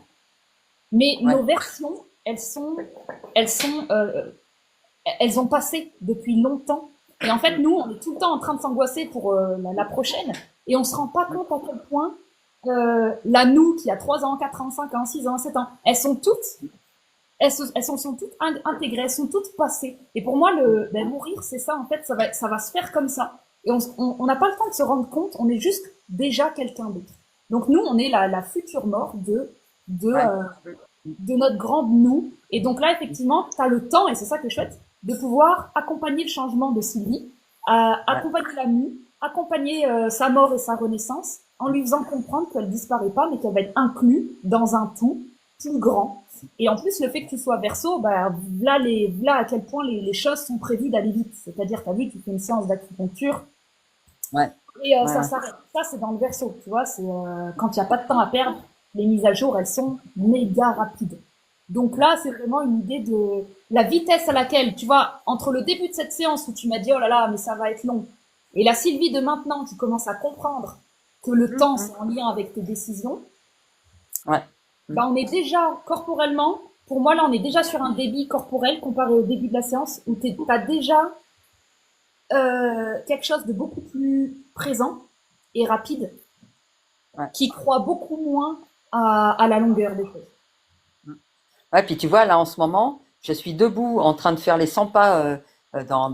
[SPEAKER 2] Mais
[SPEAKER 1] ouais,
[SPEAKER 2] nos versions, elles sont, elles ont passé depuis longtemps. Et en fait, nous, on est tout le temps en train de s'angoisser pour la prochaine, et on se rend pas compte à quel point la nous qui a 3 ans, 4 ans, 5 ans, 6 ans, 7 ans, elles sont toutes intégrées, elles sont toutes passées. Et pour moi, mourir, c'est ça, en fait, ça va se faire comme ça. Et on n'a pas le temps de se rendre compte, on est juste déjà quelqu'un d'autre. Donc nous, on est la future mort de,
[SPEAKER 1] ouais,
[SPEAKER 2] euh, de notre grande nous. Et donc là, effectivement, tu as le temps, et c'est ça qui est chouette, de pouvoir accompagner le changement de Sylvie,
[SPEAKER 1] ouais,
[SPEAKER 2] accompagner la mue, accompagner sa mort et sa renaissance, en lui faisant comprendre qu'elle disparaît pas, mais qu'elle va être inclue dans un tout plus grand. Et en plus, le fait que tu sois verso, bah, là à quel point les choses sont prévues d'aller vite. C'est-à-dire, tu as vu, tu fais une séance d'acupuncture,
[SPEAKER 1] ouais,
[SPEAKER 2] et
[SPEAKER 1] ouais,
[SPEAKER 2] ça
[SPEAKER 1] ouais.
[SPEAKER 2] s'arrête. Ça, c'est dans le verso, tu vois. C'est quand il n'y a pas de temps à perdre, les mises à jour, elles sont méga rapides. Donc là, c'est vraiment une idée de la vitesse à laquelle, tu vois, entre le début de cette séance où tu m'as dit, oh là là, mais ça va être long, et la Sylvie de maintenant qui commence à comprendre que le temps, c'est en lien avec tes décisions,
[SPEAKER 1] Ouais.
[SPEAKER 2] bah, on est déjà corporellement, pour moi, là, on est déjà sur un débit corporel comparé au début de la séance où tu as déjà quelque chose de beaucoup plus présent et rapide
[SPEAKER 1] Ouais.
[SPEAKER 2] qui croit beaucoup moins à la longueur des choses.
[SPEAKER 1] Ouais, puis tu vois, là, en ce moment, je suis debout en train de faire les 100 pas dans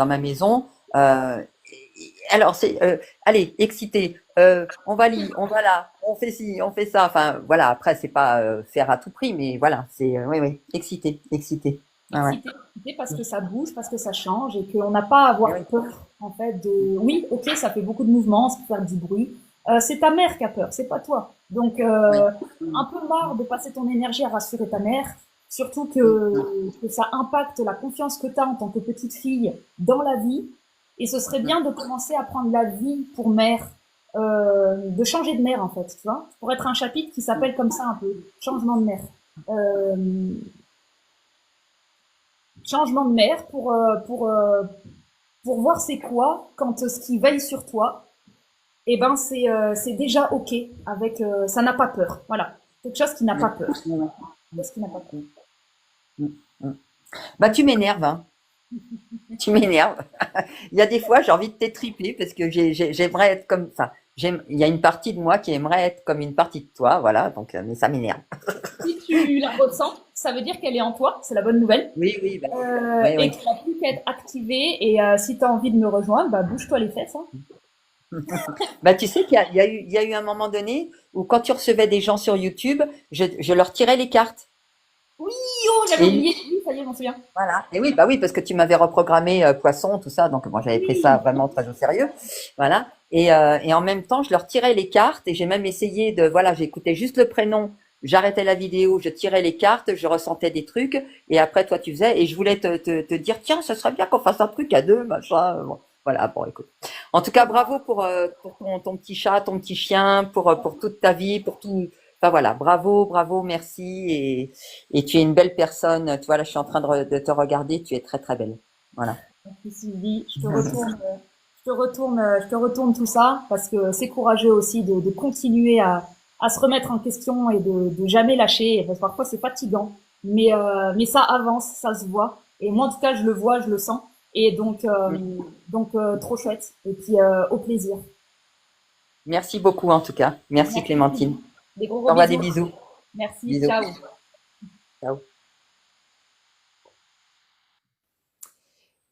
[SPEAKER 1] ma maison. Alors, allez, excité, on va là, on va là, on fait ci, on fait ça. Enfin, voilà, après, c'est pas faire à tout prix, mais voilà, c'est, oui, oui, excité, excité. Ah ouais.
[SPEAKER 2] Excité parce que ça bouge, parce que ça change et qu'on n'a pas à
[SPEAKER 1] Eh
[SPEAKER 2] avoir
[SPEAKER 1] oui,
[SPEAKER 2] peur, en fait, de, oui, ok, ça fait beaucoup de mouvements, ça peut faire du bruit. C'est ta mère qui a peur, c'est pas toi. Donc,
[SPEAKER 1] oui.
[SPEAKER 2] un peu marre de passer ton énergie à rassurer ta mère, surtout
[SPEAKER 1] Mm,
[SPEAKER 2] que ça impacte la confiance que tu as en tant que petite fille dans la vie. Et ce serait
[SPEAKER 1] mm,
[SPEAKER 2] bien de commencer à prendre la vie pour mère, de changer de mère, en fait, tu vois, pour être un chapitre qui
[SPEAKER 1] mm.
[SPEAKER 2] s'appelle comme ça un peu, changement de mère. Euh, changement de mère pour voir c'est quoi quand ce qui veille sur toi, eh ben c'est déjà ok avec ça n'a pas peur. Voilà, quelque chose qui n'a pas peur. Quelque chose qui n'a pas peur.
[SPEAKER 1] Mm, mm. Bah, tu m'énerves, hein. Tu m'énerves. Il y a des fois, j'ai envie de t'étriper parce que j'aimerais être comme ça. Il y a une partie de moi qui aimerait être comme une partie de toi, voilà. Donc, mais ça m'énerve.
[SPEAKER 2] Si tu la ressens, ça veut dire qu'elle est en toi, c'est la bonne nouvelle,
[SPEAKER 1] Oui, oui, bah, oui,
[SPEAKER 2] et
[SPEAKER 1] oui.
[SPEAKER 2] qu'elle a plus qu'à être activée. Et si tu as envie de me rejoindre, bah bouge-toi les fesses. Hein.
[SPEAKER 1] Bah, tu sais qu'il y a eu un moment donné où quand tu recevais des gens sur YouTube, je leur tirais les cartes.
[SPEAKER 2] Oui, oh, j'avais
[SPEAKER 1] Et
[SPEAKER 2] oublié. Oui, ça y est, je m'en souviens.
[SPEAKER 1] voilà. Et oui, bah oui, parce que tu m'avais reprogrammé poisson, tout ça. Donc, moi, j'avais pris ça
[SPEAKER 2] Oui.
[SPEAKER 1] vraiment très au sérieux. Voilà. Et en même temps, je leur tirais les cartes et j'ai même essayé de, voilà, j'écoutais juste le prénom, j'arrêtais la vidéo, je tirais les cartes, je ressentais des trucs et après, toi, tu faisais et je voulais te dire, tiens, ce serait bien qu'on fasse un truc à deux, machin. Bon. Voilà, bon, écoute. En tout cas, bravo pour ton petit chat, ton petit chien, pour toute ta vie, pour tout. Enfin voilà, bravo, bravo, merci. Et tu es une belle personne. Tu vois, là, je suis en train de te regarder. Tu es très, très belle. Voilà.
[SPEAKER 2] Merci Sylvie, je te retourne tout ça parce que c'est courageux aussi de continuer à se remettre en question et de jamais lâcher. Parce que parfois c'est fatigant, mais ça avance, ça se voit. Et moi en tout cas je le vois, je le sens. Et donc trop chouette. Et puis au plaisir.
[SPEAKER 1] Merci beaucoup, en tout cas. Merci,
[SPEAKER 2] Merci
[SPEAKER 1] Clémentine.
[SPEAKER 2] Sylvie. Des gros
[SPEAKER 1] Je
[SPEAKER 2] gros
[SPEAKER 1] t'envoie des
[SPEAKER 2] bisous.
[SPEAKER 1] bisous.
[SPEAKER 2] Merci,
[SPEAKER 1] Bisous.
[SPEAKER 2] ciao.
[SPEAKER 1] Ciao.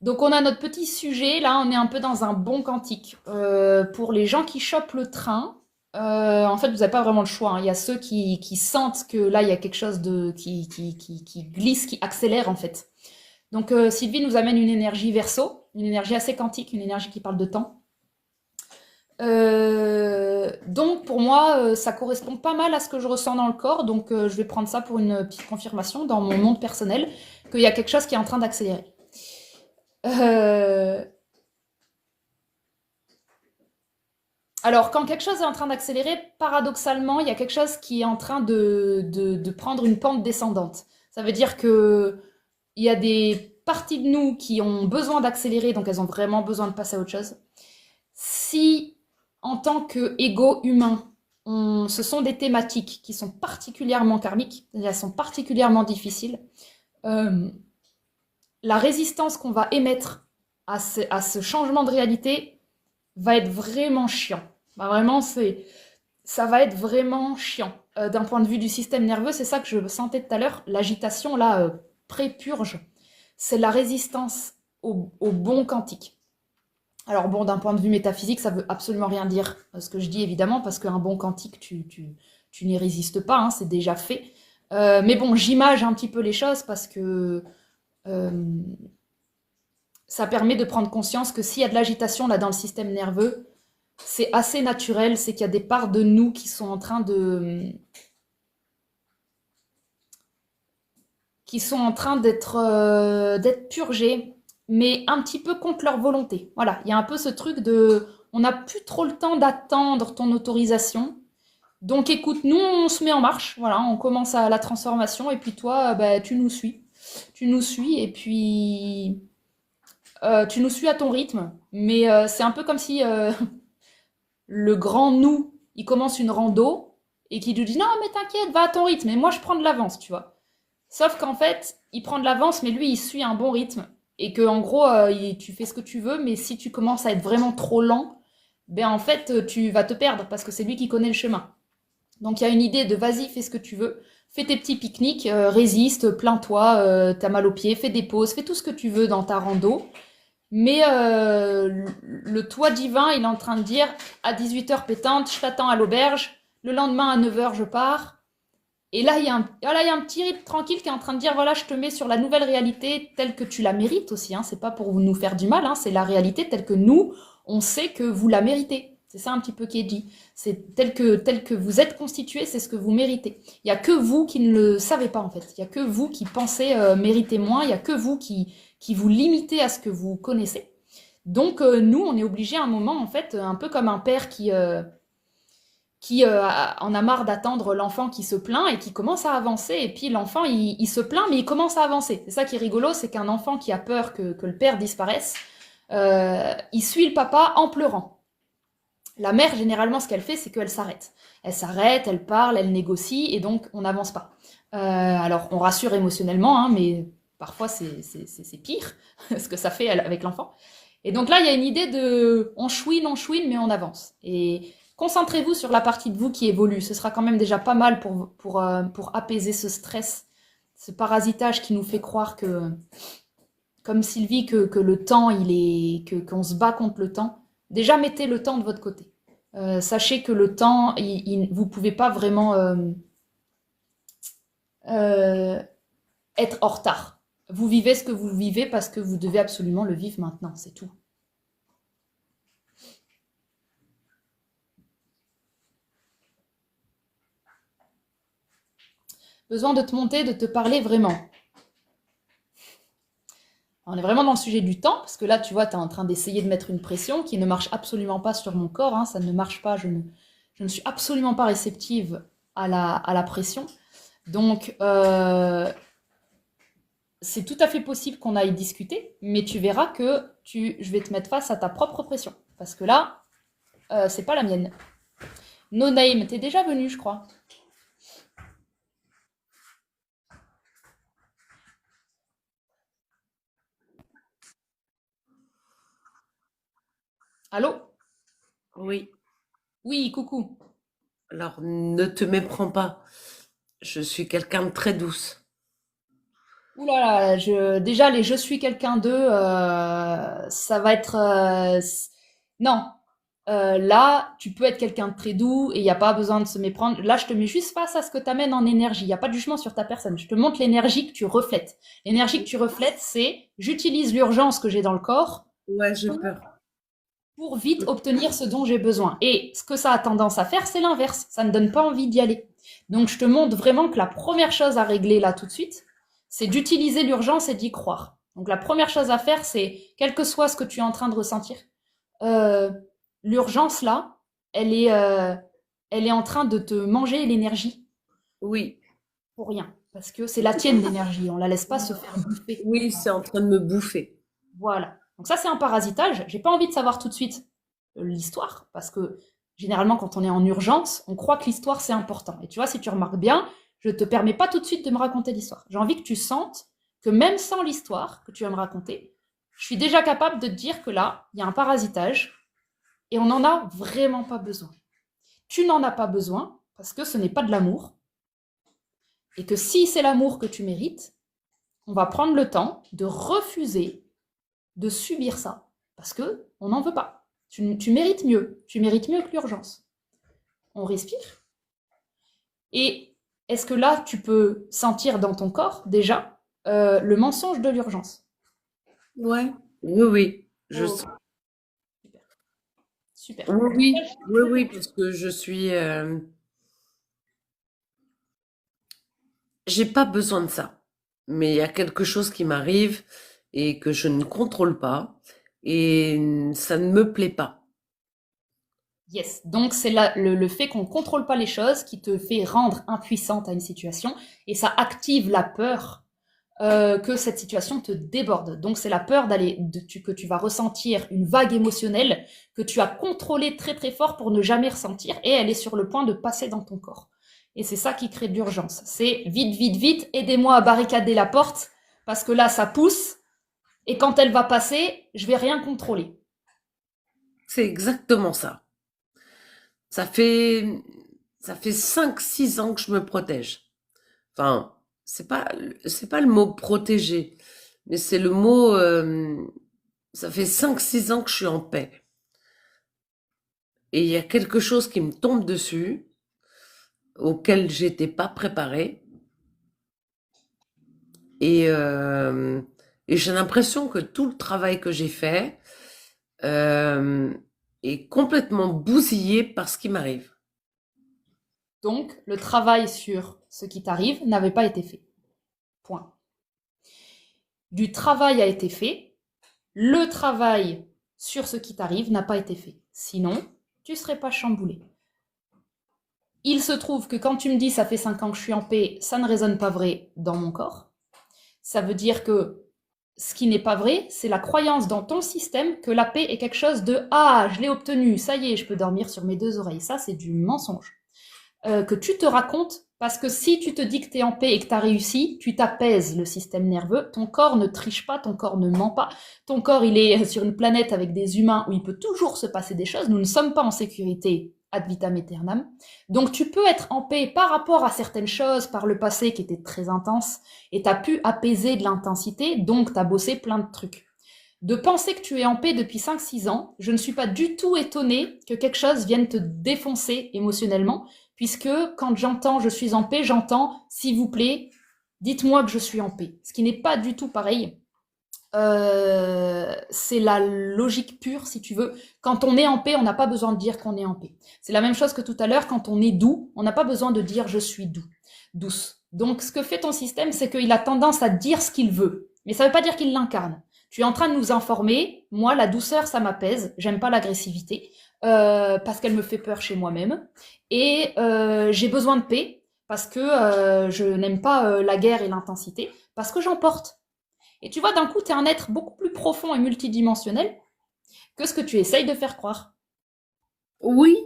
[SPEAKER 2] Donc on a notre petit sujet, là on est un peu dans un bon quantique. Pour les gens qui chopent le train, en fait vous n'avez pas vraiment le choix. Hein. Il y a ceux qui sentent que là il y a quelque chose qui glisse, qui accélère en fait. Donc Sylvie nous amène une énergie verso, une énergie assez quantique, une énergie qui parle de temps. Donc pour moi ça correspond pas mal à ce que je ressens dans le corps, donc je vais prendre ça pour une petite confirmation dans mon monde personnel, qu'il y a quelque chose qui est en train d'accélérer. Euh, Alors, quand quelque chose est en train d'accélérer, paradoxalement, il y a quelque chose qui est en train de prendre une pente descendante. Ça veut dire que il y a des parties de nous qui ont besoin d'accélérer, donc elles ont vraiment besoin de passer à autre chose. Si, en tant qu'ego humain, ce sont des thématiques qui sont particulièrement karmiques, elles sont particulièrement difficiles, euh, la résistance qu'on va émettre à ce changement de réalité va être vraiment chiant. Bah vraiment, ça va être vraiment chiant. D'un point de vue du système nerveux, c'est ça que je sentais tout à l'heure. L'agitation, là, pré-purge, c'est la résistance au bon quantique. Alors bon, d'un point de vue métaphysique, ça veut absolument rien dire ce que je dis, évidemment, parce qu'un bon quantique, tu n'y résistes pas, hein, c'est déjà fait. Mais bon, j'image un petit peu les choses parce que euh, ça permet de prendre conscience que s'il y a de l'agitation là dans le système nerveux, c'est assez naturel, c'est qu'il y a des parts de nous qui sont en train d'être purgées, mais un petit peu contre leur volonté. Voilà, il y a un peu ce truc de on n'a plus trop le temps d'attendre ton autorisation. Donc écoute, nous on se met en marche, voilà, on commence à la transformation et puis toi, bah, tu nous suis. Tu nous suis et puis tu nous suis à ton rythme, mais c'est un peu comme si le grand nous, il commence une rando et qui lui dit non mais t'inquiète, va à ton rythme et moi je prends de l'avance, tu vois. Sauf qu'en fait, il prend de l'avance mais lui il suit un bon rythme et que en gros tu fais ce que tu veux mais si tu commences à être vraiment trop lent, ben en fait tu vas te perdre parce que c'est lui qui connaît le chemin. Donc il y a une idée de vas-y, fais ce que tu veux, fais tes petits pique-niques, résiste, plains-toi, t'as mal aux pieds, fais des pauses, fais tout ce que tu veux dans ta rando. Mais le toit divin, il est en train de dire à 18h pétante, je t'attends à l'auberge, le lendemain à 9h je pars. Et là, il y a un petit rythme tranquille qui est en train de dire voilà, je te mets sur la nouvelle réalité telle que tu la mérites aussi. Hein. C'est pas pour nous faire du mal, hein, c'est la réalité telle que nous, on sait que vous la méritez. C'est ça un petit peu qui est dit. C'est tel que vous êtes constitué, c'est ce que vous méritez. Il y a que vous qui ne le savez pas en fait. Il y a que vous qui pensez mériter moins. Il y a que vous qui vous limitez à ce que vous connaissez. Donc nous, on est obligé à un moment en fait, un peu comme un père qui en a marre d'attendre l'enfant qui se plaint et qui commence à avancer. Et puis l'enfant, il se plaint, mais il commence à avancer. C'est ça qui est rigolo, c'est qu'un enfant qui a peur que le père disparaisse, il suit le papa en pleurant. La mère, généralement, ce qu'elle fait, c'est qu'elle s'arrête. Elle s'arrête, elle parle, elle négocie, et donc on n'avance pas. Alors, on rassure émotionnellement, hein, mais parfois c'est pire ce que ça fait avec l'enfant. Et donc là, il y a une idée de on chouine, mais on avance. Et concentrez-vous sur la partie de vous qui évolue. Ce sera quand même déjà pas mal pour apaiser ce stress, ce parasitage qui nous fait croire que, comme Sylvie, que le temps, qu'on se bat contre le temps. Déjà, mettez le temps de votre côté. Sachez que le temps, vous ne pouvez pas vraiment euh, être en retard. Vous vivez ce que vous vivez parce que vous devez absolument le vivre maintenant, c'est tout. Besoin de te monter, de te parler vraiment. On est vraiment dans le sujet du temps, parce que là, tu vois, tu es en train d'essayer de mettre une pression qui ne marche absolument pas sur mon corps, hein, ça ne marche pas, je ne suis absolument pas réceptive à la pression. Donc, c'est tout à fait possible qu'on aille discuter, mais tu verras que je vais te mettre face à ta propre pression. Parce que là, c'est pas la mienne. No Name, t'es déjà venu, je crois. Allô?
[SPEAKER 3] Oui,
[SPEAKER 2] Oui, coucou.
[SPEAKER 3] alors ne te méprends pas. Je suis quelqu'un de très douce.
[SPEAKER 2] Ouh là là, déjà les je suis quelqu'un d'eux, ça va être non. Là, tu peux être quelqu'un de très doux et il n'y a pas besoin de se méprendre. Là, je te mets juste face à ce que tu amènes en énergie. Il n'y a pas de jugement sur ta personne. Je te montre l'énergie que tu reflètes. L'énergie que tu reflètes, c'est j'utilise l'urgence que j'ai dans le corps
[SPEAKER 3] Ouais, j'ai peur.
[SPEAKER 2] pour vite obtenir ce dont j'ai besoin. Et ce que ça a tendance à faire, c'est l'inverse. Ça ne donne pas envie d'y aller. Donc, je te montre vraiment que la première chose à régler là tout de suite, c'est d'utiliser l'urgence et d'y croire. Donc, la première chose à faire, c'est, quel que soit ce que tu es en train de ressentir, euh, l'urgence là, elle est, euh, elle est en train de te manger l'énergie
[SPEAKER 3] Oui,
[SPEAKER 2] pour rien. Parce que c'est la tienne l'énergie, on la laisse pas se faire bouffer.
[SPEAKER 3] oui, c'est en train de me bouffer.
[SPEAKER 2] Voilà. Donc ça, c'est un parasitage. J'ai pas envie de savoir tout de suite l'histoire, parce que généralement, quand on est en urgence, on croit que l'histoire, c'est important. Et tu vois, si tu remarques bien, je te permets pas tout de suite de me raconter l'histoire. J'ai envie que tu sentes que même sans l'histoire que tu vas me raconter, je suis déjà capable de te dire que là, il y a un parasitage et on n'en a vraiment pas besoin. Tu n'en as pas besoin parce que ce n'est pas de l'amour. Et que si c'est l'amour que tu mérites, on va prendre le temps de refuser de subir ça. Parce que on n'en veut pas. Tu mérites mieux. Tu mérites mieux que l'urgence. On respire. Et est-ce que là, tu peux sentir dans ton corps déjà le mensonge de l'urgence?
[SPEAKER 3] Ouais, oui, oui, je
[SPEAKER 2] Oh,
[SPEAKER 3] sens.
[SPEAKER 2] super. Super.
[SPEAKER 3] Oui, oui, oui, oui, parce que je suis. J'ai pas besoin de ça. Mais il y a quelque chose qui m'arrive et que je ne contrôle pas et ça ne me plaît pas.
[SPEAKER 2] Yes. Donc, c'est le fait qu'on ne contrôle pas les choses qui te fait rendre impuissante à une situation et ça active la peur que cette situation te déborde. Donc, c'est la peur que tu vas ressentir une vague émotionnelle que tu as contrôlée très très fort pour ne jamais ressentir et elle est sur le point de passer dans ton corps. Et c'est ça qui crée de l'urgence. C'est vite, vite, vite, aidez-moi à barricader la porte parce que là, ça pousse et quand elle va passer, je vais rien contrôler.
[SPEAKER 3] C'est exactement ça. Ça fait, ça fait 5, 6 ans que je me protège. Enfin, c'est pas le mot protéger, mais c'est le mot, ça fait 5, 6 ans que je suis en paix. Et il y a quelque chose qui me tombe dessus, auquel j'étais pas préparée. Et, euh, et j'ai l'impression que tout le travail que j'ai fait, euh, est complètement bousillé par ce qui m'arrive.
[SPEAKER 2] Donc, le travail sur ce qui t'arrive n'avait pas été fait. Point. Du travail a été fait, le travail sur ce qui t'arrive n'a pas été fait. Sinon, tu ne serais pas chamboulé. Il se trouve que quand tu me dis ça fait 5 ans que je suis en paix, ça ne résonne pas vrai dans mon corps. Ça veut dire que ce qui n'est pas vrai, c'est la croyance dans ton système que la paix est quelque chose de ah, je l'ai obtenu, ça y est, je peux dormir sur mes deux oreilles. Ça, c'est du mensonge. Que tu te racontes, parce que si tu te dis que tu es en paix et que tu as réussi, tu t'apaises le système nerveux, ton corps ne triche pas, ton corps ne ment pas, ton corps il est sur une planète avec des humains où il peut toujours se passer des choses, nous ne sommes pas en sécurité ad vitam aeternam, donc tu peux être en paix par rapport à certaines choses par le passé qui étaient très intenses, et tu as pu apaiser de l'intensité, donc tu as bossé plein de trucs. De penser que tu es en paix depuis 5-6 ans, je ne suis pas du tout étonnée que quelque chose vienne te défoncer émotionnellement, puisque quand j'entends je suis en paix, j'entends s'il vous plaît, dites-moi que je suis en paix. Ce qui n'est pas du tout pareil. C'est la logique pure, si tu veux. Quand on est en paix, on n'a pas besoin de dire qu'on est en paix. C'est la même chose que tout à l'heure, quand on est doux, on n'a pas besoin de dire je suis doux, douce. Donc ce que fait ton système, c'est qu'il a tendance à dire ce qu'il veut. Mais ça ne veut pas dire qu'il l'incarne. Tu es en train de nous informer, moi la douceur ça m'apaise, j'aime pas l'agressivité, parce qu'elle me fait peur chez moi-même, et j'ai besoin de paix, parce que je n'aime pas la guerre et l'intensité, parce que j'emporte. Et tu vois, d'un coup, tu es un être beaucoup plus profond et multidimensionnel que ce que tu essayes de faire croire.
[SPEAKER 3] Oui,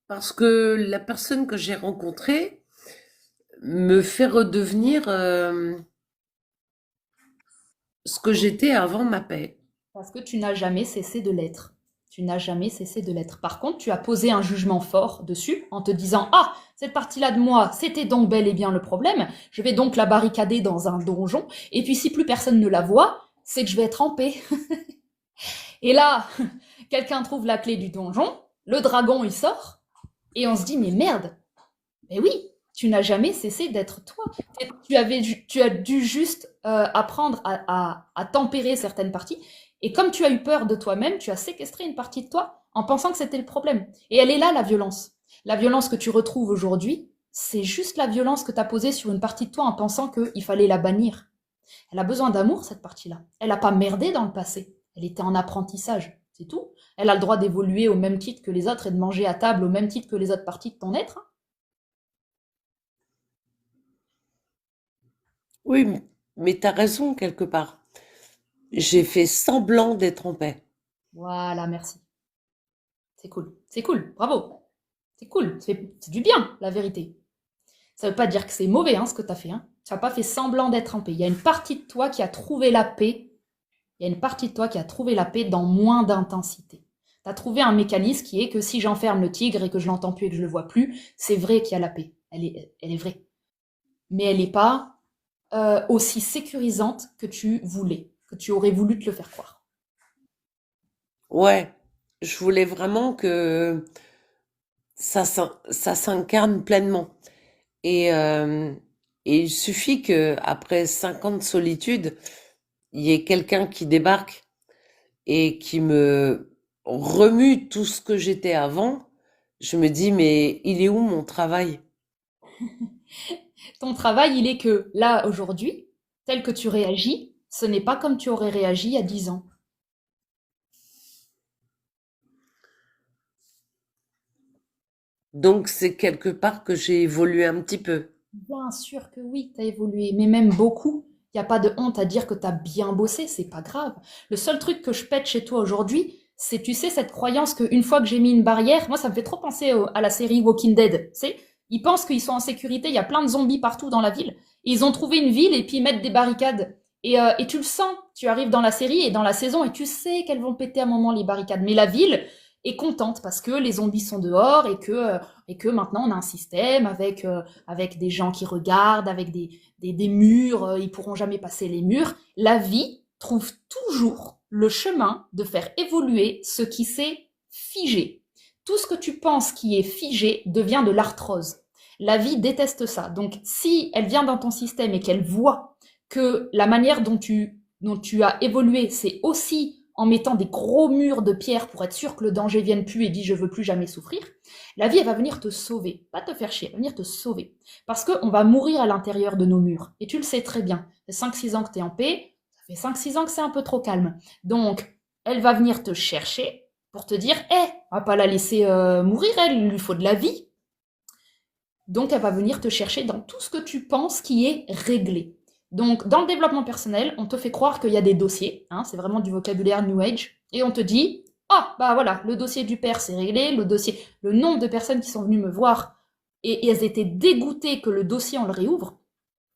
[SPEAKER 3] parce que la personne que j'ai rencontrée me fait redevenir ce que j'étais avant ma paix.
[SPEAKER 2] Parce que tu n'as jamais cessé de l'être. Tu n'as jamais cessé de l'être. Par contre, tu as posé un jugement fort dessus en te disant « Ah, cette partie-là de moi, c'était donc bel et bien le problème. Je vais donc la barricader dans un donjon. Et puis si plus personne ne la voit, c'est que je vais être en paix. » Et là, quelqu'un trouve la clé du donjon, le dragon il sort, et on se dit « Mais merde, mais oui, tu n'as jamais cessé d'être toi. Tu as dû juste apprendre à tempérer certaines parties. Et comme tu as eu peur de toi-même, tu as séquestré une partie de toi en pensant que c'était le problème. Et elle est là, la violence. La violence que tu retrouves aujourd'hui, c'est juste la violence que tu as posée sur une partie de toi en pensant qu'il fallait la bannir. Elle a besoin d'amour, cette partie-là. Elle n'a pas merdé dans le passé. Elle était en apprentissage, c'est tout. Elle a le droit d'évoluer au même titre que les autres et de manger à table au même titre que les autres parties de ton être.
[SPEAKER 3] Oui, mais t'as raison quelque part. J'ai fait semblant d'être en paix.
[SPEAKER 2] Voilà, merci. C'est cool, bravo. C'est cool, c'est du bien, la vérité. Ça veut pas dire que c'est mauvais, hein, ce que tu as fait. Hein. Tu n'as pas fait semblant d'être en paix. Il y a une partie de toi qui a trouvé la paix. Il y a une partie de toi qui a trouvé la paix dans moins d'intensité. Tu as trouvé un mécanisme qui est que si j'enferme le tigre et que je l'entends plus et que je le vois plus, c'est vrai qu'il y a la paix. Elle est vraie. Mais elle n'est pas aussi sécurisante que tu voulais, que tu aurais voulu te le faire croire.
[SPEAKER 3] Ouais, je voulais vraiment que ça s'incarne pleinement. Et, euh, et il suffit que après 5 ans de solitude, il y ait quelqu'un qui débarque et qui me remue tout ce que j'étais avant. Je me dis, mais il est où mon travail?
[SPEAKER 2] Ton travail, il est que là, aujourd'hui, tel que tu réagis, ce n'est pas comme tu aurais réagi il y a 10 ans.
[SPEAKER 3] Donc c'est quelque part que j'ai évolué un petit peu.
[SPEAKER 2] Bien sûr que oui, tu as évolué, mais même beaucoup. Il n'y a pas de honte à dire que tu as bien bossé, c'est pas grave. Le seul truc que je pète chez toi aujourd'hui, c'est, tu sais, cette croyance qu'une fois que j'ai mis une barrière, moi ça me fait trop penser à la série Walking Dead, tu sais, ils pensent qu'ils sont en sécurité, il y a plein de zombies partout dans la ville, et ils ont trouvé une ville et puis ils mettent des barricades. Et tu le sens, tu arrives dans la série et dans la saison et tu sais qu'elles vont péter à un moment les barricades. Mais la ville est contente parce que les zombies sont dehors et que maintenant on a un système avec des gens qui regardent, avec des murs, ils pourront jamais passer les murs. La vie trouve toujours le chemin de faire évoluer ce qui s'est figé. Tout ce que tu penses qui est figé devient de l'arthrose. La vie déteste ça. Donc si elle vient dans ton système et qu'elle voit que la manière dont tu as évolué, c'est aussi en mettant des gros murs de pierre pour être sûr que le danger vienne plus et dit je veux plus jamais souffrir, la vie elle va venir te sauver, pas te faire chier, elle va venir te sauver. Parce qu'on va mourir à l'intérieur de nos murs. Et tu le sais très bien. Ça fait 5-6 ans que tu es en paix, ça fait 5-6 ans que c'est un peu trop calme. Donc, elle va venir te chercher pour te dire, on va pas la laisser mourir, elle, il lui faut de la vie. Donc, elle va venir te chercher dans tout ce que tu penses qui est réglé. Donc, dans le développement personnel, on te fait croire qu'il y a des dossiers, hein, c'est vraiment du vocabulaire New Age, et on te dit, ah, bah voilà, le dossier du père, c'est réglé, le nombre de personnes qui sont venues me voir, et elles étaient dégoûtées que le dossier, on le réouvre.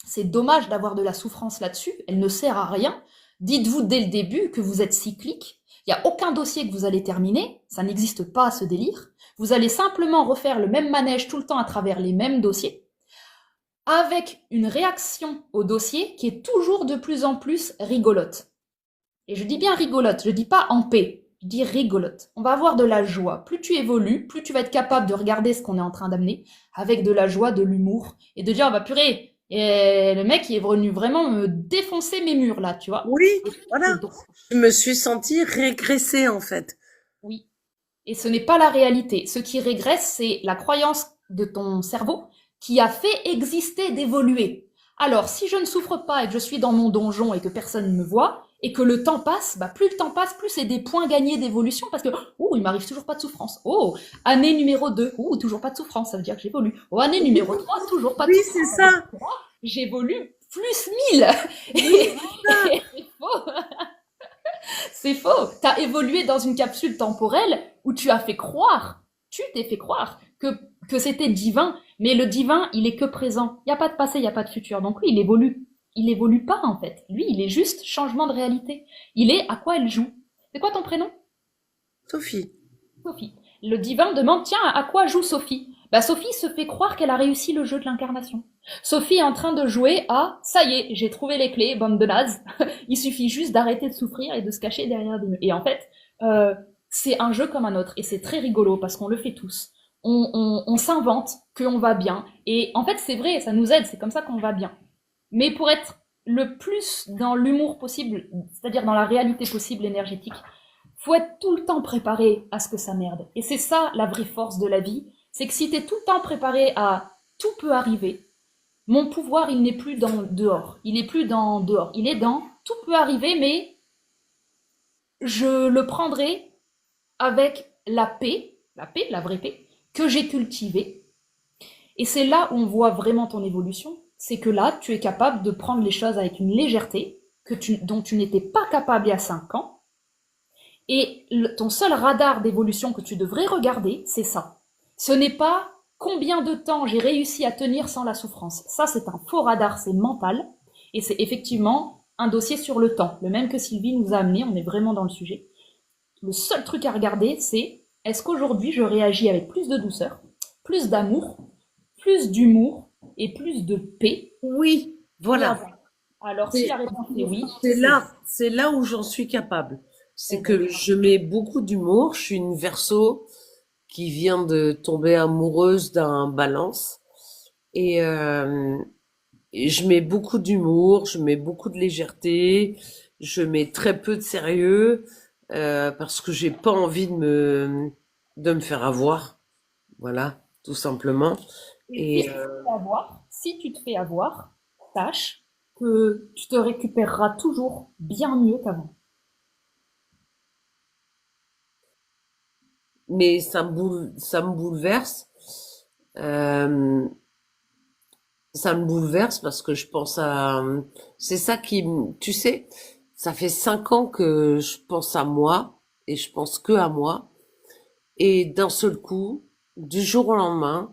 [SPEAKER 2] C'est dommage d'avoir de la souffrance là-dessus, elle ne sert à rien. Dites-vous dès le début que vous êtes cyclique, il n'y a aucun dossier que vous allez terminer, ça n'existe pas ce délire. Vous allez simplement refaire le même manège tout le temps à travers les mêmes dossiers, avec une réaction au dossier qui est toujours de plus en plus rigolote. Et je dis bien rigolote, je dis pas en paix, je dis rigolote. On va avoir de la joie. Plus tu évolues, plus tu vas être capable de regarder ce qu'on est en train d'amener, avec de la joie, de l'humour, et de dire, ah bah purée, et le mec il est venu vraiment me défoncer mes murs là, tu vois.
[SPEAKER 3] Oui, voilà. Je me suis sentie régressée, en fait.
[SPEAKER 2] Oui. Et ce n'est pas la réalité. Ce qui régresse, c'est la croyance de ton cerveau qui a fait exister d'évoluer. Alors, si je ne souffre pas et que je suis dans mon donjon et que personne ne me voit, et que le temps passe, bah plus le temps passe, plus c'est des points gagnés d'évolution parce que, il m'arrive toujours pas de souffrance. Oh, année numéro 2, toujours pas de souffrance, ça veut dire que j'évolue. Oh, année numéro 3, toujours pas de
[SPEAKER 3] Oui,
[SPEAKER 2] souffrance.
[SPEAKER 3] c'est ça.
[SPEAKER 2] J'évolue plus 1000. Et c'est faux. C'est faux. T'as évolué dans une capsule temporelle où tu t'es fait croire que c'était divin. Mais le divin, il est que présent. Il n'y a pas de passé, il n'y a pas de futur. Donc lui, il évolue. Il évolue pas, en fait. Lui, il est juste changement de réalité. Il est à quoi elle joue. C'est quoi ton prénom?
[SPEAKER 3] Sophie.
[SPEAKER 2] Sophie. Le divin demande, tiens, à quoi joue Sophie? Bah, Sophie se fait croire qu'elle a réussi le jeu de l'incarnation. Sophie est en train de jouer à, ça y est, j'ai trouvé les clés, bande de nazes. Il suffit juste d'arrêter de souffrir et de se cacher derrière des murs. Et en fait, c'est un jeu comme un autre. Et c'est très rigolo parce qu'on le fait tous. On s'invente qu'on va bien. Et en fait, c'est vrai, ça nous aide, c'est comme ça qu'on va bien. Mais pour être le plus dans l'humour possible, c'est-à-dire dans la réalité possible énergétique, faut être tout le temps préparé à ce que ça merde. Et c'est ça la vraie force de la vie, c'est que si t'es tout le temps préparé à tout peut arriver, mon pouvoir il n'est plus dans dehors, il est plus dans dehors, il est dans tout peut arriver, mais je le prendrai avec la paix, la vraie paix, que j'ai cultivée. Et c'est là où on voit vraiment ton évolution, c'est que là, tu es capable de prendre les choses avec une légèreté dont tu n'étais pas capable il y a 5 ans. Et ton seul radar d'évolution que tu devrais regarder, c'est ça. Ce n'est pas combien de temps j'ai réussi à tenir sans la souffrance. Ça, c'est un faux radar, c'est mental. Et c'est effectivement un dossier sur le temps. Le même que Sylvie nous a amené, on est vraiment dans le sujet. Le seul truc à regarder, c'est est-ce qu'aujourd'hui je réagis avec plus de douceur, plus d'amour, plus d'humour et plus de paix?
[SPEAKER 3] Oui, voilà.
[SPEAKER 2] Alors, si la réponse est oui,
[SPEAKER 3] c'est là où j'en suis capable. C'est que je mets beaucoup d'humour. Je suis une Verseau qui vient de tomber amoureuse d'un Balance. Et je mets beaucoup d'humour, je mets beaucoup de légèreté, je mets très peu de sérieux parce que j'ai pas envie de me faire avoir. Voilà, tout simplement.
[SPEAKER 2] Et si tu te fais avoir, sache que tu te récupéreras toujours bien mieux qu'avant.
[SPEAKER 3] Mais ça me bouleverse. Ça me bouleverse parce que je pense à... C'est ça tu sais, ça fait 5 ans que je pense à moi et je pense que à moi. Et d'un seul coup, du jour au lendemain,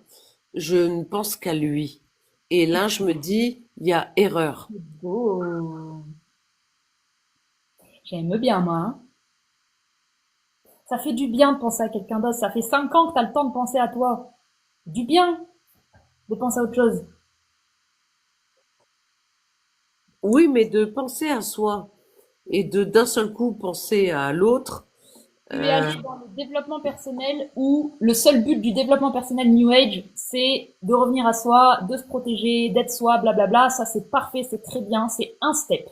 [SPEAKER 3] je ne pense qu'à lui. Et là, je me dis, il y a erreur.
[SPEAKER 2] Oh. J'aime bien, moi. Hein. Ça fait du bien de penser à quelqu'un d'autre. Ça fait 5 ans que tu as le temps de penser à toi. Du bien de penser à autre chose.
[SPEAKER 3] Oui, mais de penser à soi et d'un seul coup penser à l'autre.
[SPEAKER 2] Tu es allé dans le développement personnel où le seul but du développement personnel New Age, c'est de revenir à soi, de se protéger, d'être soi, blablabla. Ça, c'est parfait, c'est très bien, c'est un step.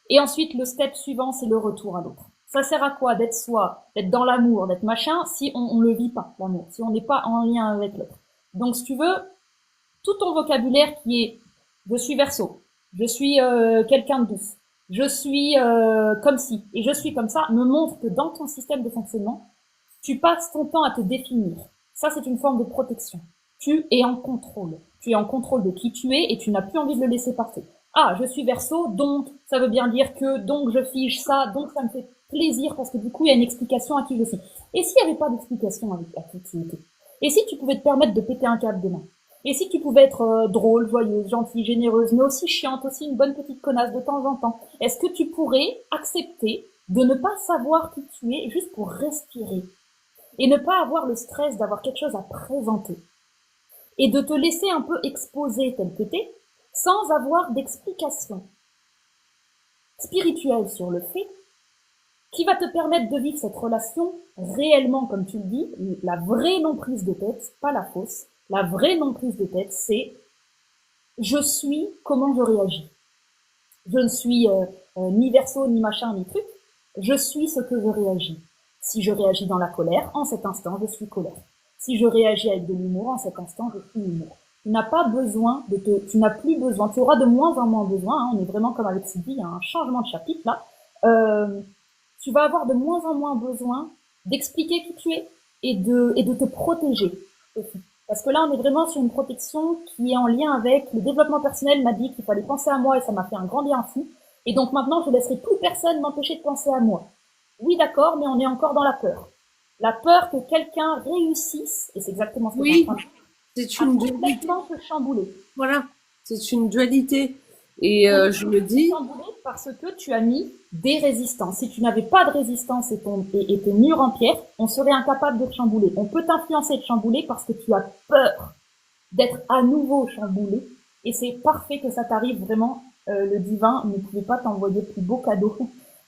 [SPEAKER 2] Et ensuite, le step suivant, c'est le retour à l'autre. Ça sert à quoi d'être soi, d'être dans l'amour, d'être machin, si on le vit pas, l'amour, si on n'est pas en lien avec l'autre. Donc, si tu veux, tout ton vocabulaire qui est « je suis Verseau »,« je suis quelqu'un de douce »,« je suis comme ci » et « je suis comme ça » me montre que dans ton système de fonctionnement, tu passes ton temps à te définir. Ça, c'est une forme de protection. Tu es en contrôle. Tu es en contrôle de qui tu es et tu n'as plus envie de le laisser passer. Ah, je suis Verseau, donc ça veut bien dire que, donc je fige ça, donc ça me fait plaisir parce que du coup il y a une explication à qui je suis. Et s'il n'y avait pas d'explication à qui tu étais? Et si tu pouvais te permettre de péter un câble demain? Et si tu pouvais être drôle, joyeuse, gentille, généreuse, mais aussi chiante, aussi une bonne petite connasse de temps en temps? Est-ce que tu pourrais accepter de ne pas savoir qui tu es juste pour respirer et ne pas avoir le stress d'avoir quelque chose à présenter et de te laisser un peu exposer tel que t'es sans avoir d'explication spirituelle sur le fait qui va te permettre de vivre cette relation réellement, comme tu le dis, la vraie non-prise de tête, pas la fausse. La vraie non-prise de tête, c'est je suis comment je réagis. Je ne suis ni Verseau, ni machin, ni truc. Je suis ce que je réagis. Si je réagis dans la colère, en cet instant, je suis colère. Si je réagis avec de l'humour, en cet instant, je suis humour. Tu n'as pas besoin tu n'as plus besoin, tu auras de moins en moins besoin, hein, on est vraiment comme avec Sylvie, il y a un changement de chapitre là. Tu vas avoir de moins en moins besoin d'expliquer qui tu es et de te protéger aussi. Parce que là, on est vraiment sur une protection qui est en lien avec le développement personnel m'a dit qu'il fallait penser à moi et ça m'a fait un grand bien fou. Et donc maintenant, je laisserai plus personne m'empêcher de penser à moi. Oui, d'accord, mais on est encore dans la peur. La peur que quelqu'un réussisse, et c'est exactement ce que
[SPEAKER 3] Oui,
[SPEAKER 2] t'es en train de
[SPEAKER 3] c'est
[SPEAKER 2] à
[SPEAKER 3] une dualité.
[SPEAKER 2] complètement te chambouler.
[SPEAKER 3] Voilà, c'est une dualité. Et je me dis,
[SPEAKER 2] Chamboulé parce que tu as mis des résistances. Si tu n'avais pas de résistance et tes murs en pierre, on serait incapable de te chambouler. On peut t'influencer et te chambouler parce que tu as peur d'être à nouveau chamboulé. Et c'est parfait que ça t'arrive vraiment. Le divin ne pouvait pas t'envoyer plus beau cadeau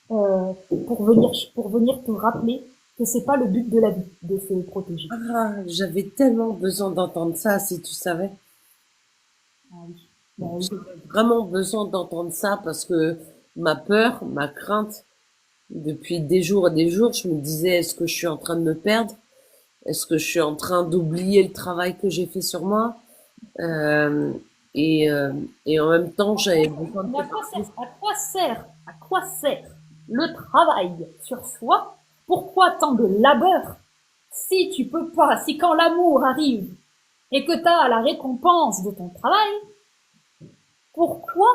[SPEAKER 2] pour venir te rappeler que c'est pas le but de la vie de se protéger.
[SPEAKER 3] ah, j'avais tellement besoin d'entendre ça, si tu savais.
[SPEAKER 2] Ah oui. Bah oui.
[SPEAKER 3] J'avais vraiment besoin d'entendre ça parce que ma peur, ma crainte, depuis des jours et des jours, je me disais, est-ce que je suis en train de me perdre? Est-ce que je suis en train d'oublier le travail que j'ai fait sur moi? Euh, et en même temps, j'avais besoin de
[SPEAKER 2] Mais à quoi sert le travail sur soi? Pourquoi tant de labeur? Si tu peux pas, si quand l'amour arrive et que tu as la récompense de ton travail, pourquoi,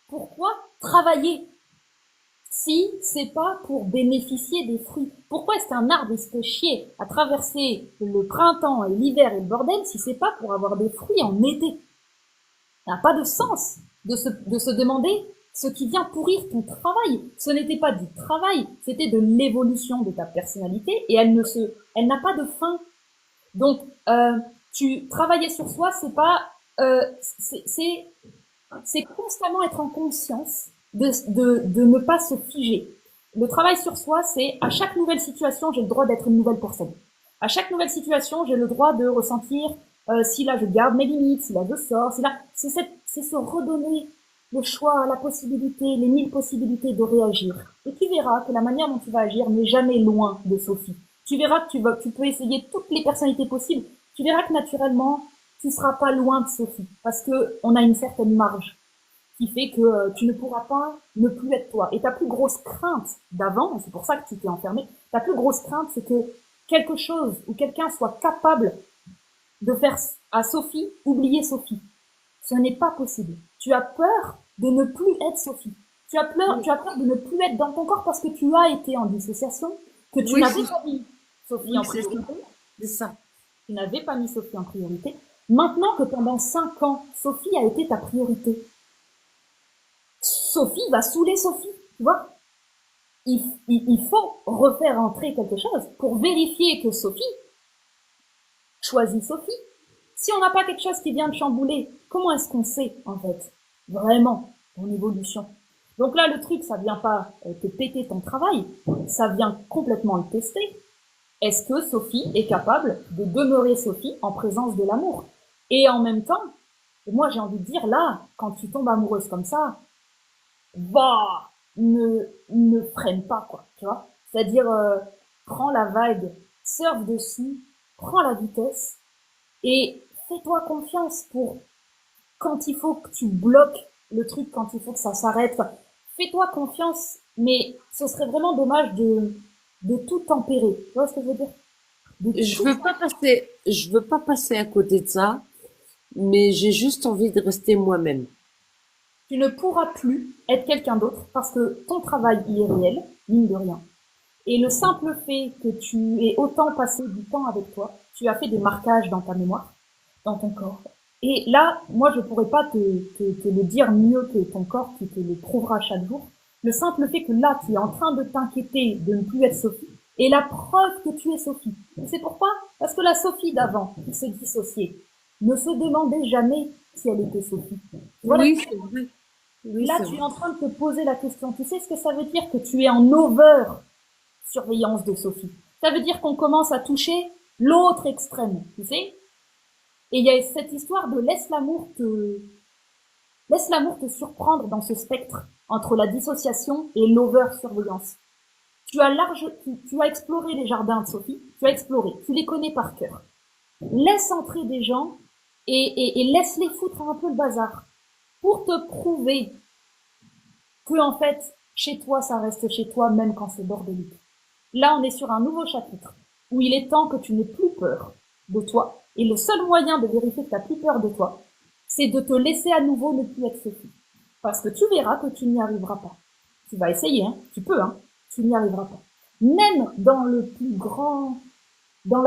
[SPEAKER 2] pourquoi travailler si c'est pas pour bénéficier des fruits? Pourquoi est-ce qu'un arbre il se fait chier à traverser le printemps et l'hiver et le bordel si c'est pas pour avoir des fruits en été? Ça n'a pas de sens de se demander ce qui vient pourrir ton travail. Ce n'était pas du travail, c'était de l'évolution de ta personnalité et elle n'a pas de fin. Donc, tu travailler sur soi, c'est pas, c'est constamment être en conscience de ne pas se figer. Le travail sur soi, c'est à chaque nouvelle situation, j'ai le droit d'être une nouvelle personne. À chaque nouvelle situation, j'ai le droit de ressentir si là je garde mes limites, si là je sors, si là c'est se redonner le choix, la possibilité, les 1000 possibilités de réagir. Et tu verras que la manière dont tu vas agir n'est jamais loin de Sophie. Tu verras que tu peux essayer toutes les personnalités possibles. Tu verras que naturellement, tu seras pas loin de Sophie parce que on a une certaine marge qui fait que tu ne pourras pas ne plus être toi. Et ta plus grosse crainte d'avant, et c'est pour ça que tu t'es enfermé, ta plus grosse crainte, c'est que quelque chose ou quelqu'un soit capable de faire à Sophie oublier Sophie. Ce n'est pas possible. Tu as peur de ne plus être Sophie. Tu as peur de ne plus être dans ton corps parce que tu as été en dissociation, que tu n'avais pas mis Sophie en priorité.
[SPEAKER 3] C'est ça.
[SPEAKER 2] Tu n'avais pas mis Sophie en priorité. Maintenant que pendant 5 ans, Sophie a été ta priorité, Sophie va saouler Sophie, tu vois. Il faut refaire entrer quelque chose pour vérifier que Sophie choisit Sophie. Si on n'a pas quelque chose qui vient de chambouler, comment est-ce qu'on sait, en fait, vraiment, ton évolution? Donc là, le truc, ça vient pas te péter ton travail, ça vient complètement le tester. Est-ce que Sophie est capable de demeurer Sophie en présence de l'amour? Et en même temps, moi j'ai envie de dire, là, quand tu tombes amoureuse comme ça, bah, ne freine pas, quoi, tu vois. C'est-à-dire, prends la vague, surfe dessus, prends la vitesse, et fais-toi confiance pour quand il faut que tu bloques le truc, quand il faut que ça s'arrête. Enfin, fais-toi confiance, mais ce serait vraiment dommage de tout tempérer. Tu vois ce que je veux dire? de
[SPEAKER 3] Je
[SPEAKER 2] tout.
[SPEAKER 3] veux pas passer à côté de ça, mais j'ai juste envie de rester moi-même.
[SPEAKER 2] Tu ne pourras plus être quelqu'un d'autre parce que ton travail y est réel, mine de rien. Et le simple fait que tu aies autant passé du temps avec toi, tu as fait des marquages dans ta mémoire, dans ton corps. Et là, moi, je pourrais pas te le dire mieux que ton corps qui te le prouvera chaque jour. Le simple fait que là, tu es en train de t'inquiéter de ne plus être Sophie, est la preuve que tu es Sophie. Et c'est pourquoi? Parce que la Sophie d'avant, qui se dissociait, ne se demandait jamais si elle était Sophie. Voilà.
[SPEAKER 3] Oui, c'est vrai. Oui,
[SPEAKER 2] Là,
[SPEAKER 3] c'est
[SPEAKER 2] tu
[SPEAKER 3] vrai.
[SPEAKER 2] es en train de te poser la question. Tu sais ce que ça veut dire que tu es en over surveillance de Sophie? Ça veut dire qu'on commence à toucher l'autre extrême, tu sais? Et il y a cette histoire de laisse l'amour te surprendre dans ce spectre entre la dissociation et l'over-surveillance. Tu as exploré les jardins de Sophie, tu as exploré, tu les connais par cœur. Laisse entrer des gens et laisse-les foutre un peu le bazar pour te prouver que, en fait, chez toi, ça reste chez toi, même quand c'est bordélique. Là, on est sur un nouveau chapitre où il est temps que tu n'aies plus peur de toi. Et le seul moyen de vérifier que tu n'as plus peur de toi, c'est de te laisser à nouveau ne plus être Sophie. Parce que tu verras que tu n'y arriveras pas. Tu vas essayer, hein, tu peux, hein, tu n'y arriveras pas. Même dans la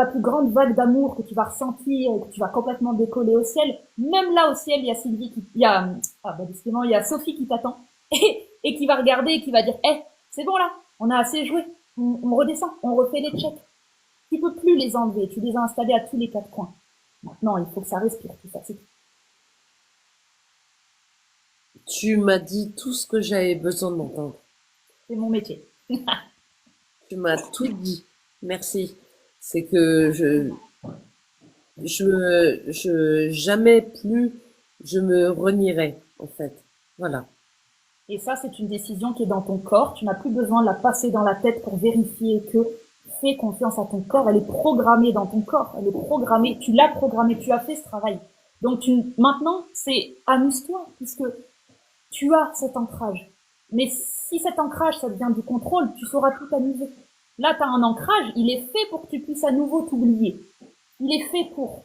[SPEAKER 2] plus grande vague d'amour que tu vas ressentir et que tu vas complètement décoller au ciel, même là au ciel, il y a décidément, il y a Sophie qui t'attend et qui va regarder et qui va dire, c'est bon là, on a assez joué, on redescend, on refait les checks. Tu peux plus les enlever, tu les as installés à tous les quatre coins. Maintenant, il faut que ça respire, tout ça,
[SPEAKER 3] Tu m'as dit tout ce que j'avais besoin d'entendre.
[SPEAKER 2] c'est mon métier.
[SPEAKER 3] Tu m'as tout dit. Merci. C'est que jamais plus je me renierai, en fait. Voilà.
[SPEAKER 2] Et ça, c'est une décision qui est dans ton corps. Tu n'as plus besoin de la passer dans la tête pour vérifier que fais confiance à ton corps. Elle est programmée dans ton corps. Elle est programmée. Tu l'as programmée. Tu as fait ce travail. Donc maintenant, c'est amuse-toi puisque tu as cet ancrage. Mais si cet ancrage, ça devient du contrôle, tu sauras plus t'amuser. Là, tu as un ancrage. Il est fait pour que tu puisses à nouveau t'oublier. Il est fait pour.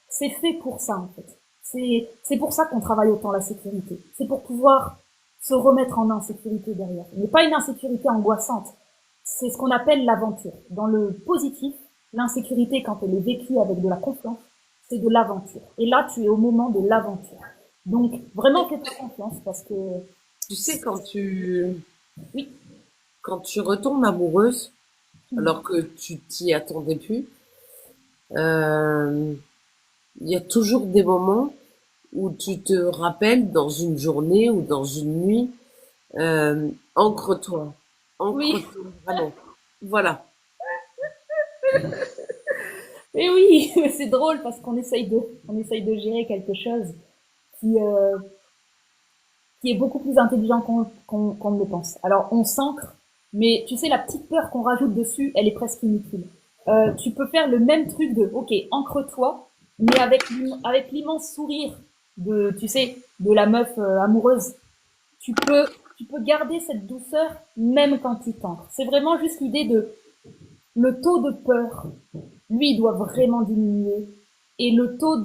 [SPEAKER 2] C'est fait pour ça, en fait. C'est pour ça qu'on travaille autant la sécurité. C'est pour pouvoir se remettre en insécurité derrière. Mais pas une insécurité angoissante. C'est ce qu'on appelle l'aventure. Dans le positif, l'insécurité, quand elle est vécue avec de la confiance, c'est de l'aventure. Et là, tu es au moment de l'aventure. Donc, vraiment, fais-toi confiance parce que...
[SPEAKER 3] Tu sais,
[SPEAKER 2] Oui.
[SPEAKER 3] quand tu retombes amoureuse, alors que tu t'y attendais plus, il y a toujours des moments où tu te rappelles dans une journée ou dans une nuit, ancre-toi,
[SPEAKER 2] Oui.
[SPEAKER 3] vraiment. Voilà.
[SPEAKER 2] Et oui, c'est drôle parce qu'on essaye de gérer quelque chose qui, euh, qui est beaucoup plus intelligent qu'on ne le pense. Alors, on s'ancre, mais tu sais, la petite peur qu'on rajoute dessus, elle est presque inutile. Tu peux faire le même truc de, ok, ancre-toi, mais avec l'immense sourire tu sais, de la meuf amoureuse. Tu peux, tu peux garder cette douceur même quand tu t'ancres. C'est vraiment juste l'idée de, le taux de peur, lui, il doit vraiment diminuer et le taux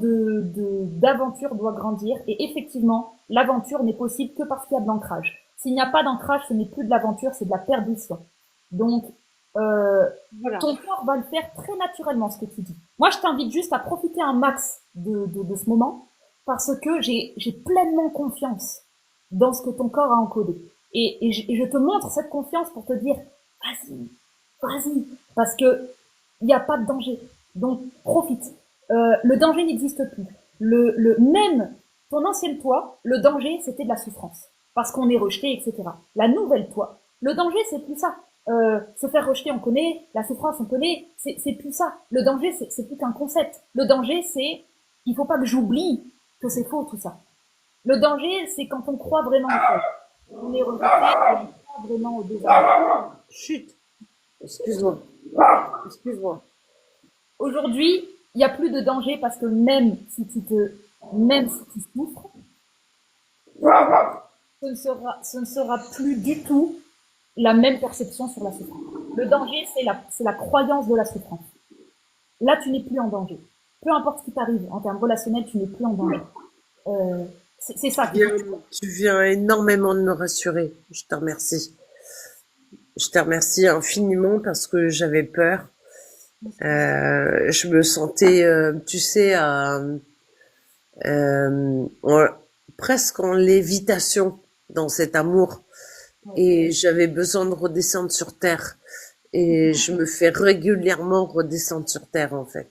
[SPEAKER 2] d'aventure doit grandir. Et effectivement, l'aventure n'est possible que parce qu'il y a de l'ancrage. S'il n'y a pas d'ancrage, ce n'est plus de l'aventure, c'est de la perdition. Donc,
[SPEAKER 3] Voilà.
[SPEAKER 2] ton corps va le faire très naturellement, ce que tu dis. Moi, je t'invite juste à profiter un max de ce moment parce que j'ai pleinement confiance dans ce que ton corps a encodé. Et je te montre cette confiance pour te dire, vas-y, vas-y, parce que il n'y a pas de danger. Donc, profite. Le danger n'existe plus. Même ton ancienne toi, le danger, c'était de la souffrance. Parce qu'on est rejeté, etc. La nouvelle toi, le danger, c'est plus ça. Se faire rejeter, on connaît. La souffrance, on connaît. C'est plus ça. Le danger, c'est plus qu'un concept. Le danger, c'est, il faut pas que j'oublie que c'est faux, tout ça. Le danger, c'est quand on croit vraiment au fait. On est rejeté et on croit vraiment au désamour.
[SPEAKER 3] Chut. Excuse-moi. Excuse-moi.
[SPEAKER 2] Aujourd'hui, il n'y a plus de danger parce que même si tu souffres, ce ne sera plus du tout la même perception sur la souffrance. Le danger, c'est la croyance de la souffrance. là, tu n'es plus en danger. Peu importe ce qui t'arrive en termes relationnels, tu n'es plus en danger. Euh, c'est ça qu'il
[SPEAKER 3] Bien,
[SPEAKER 2] faut.
[SPEAKER 3] tu viens énormément de me rassurer. Je te remercie. Je te remercie infiniment parce que j'avais peur. Je me sentais, tu sais, euh, en- presque en lévitation dans cet amour.
[SPEAKER 2] Ouais.
[SPEAKER 3] Et j'avais besoin de redescendre sur terre. Et je me fais régulièrement redescendre sur terre, en fait.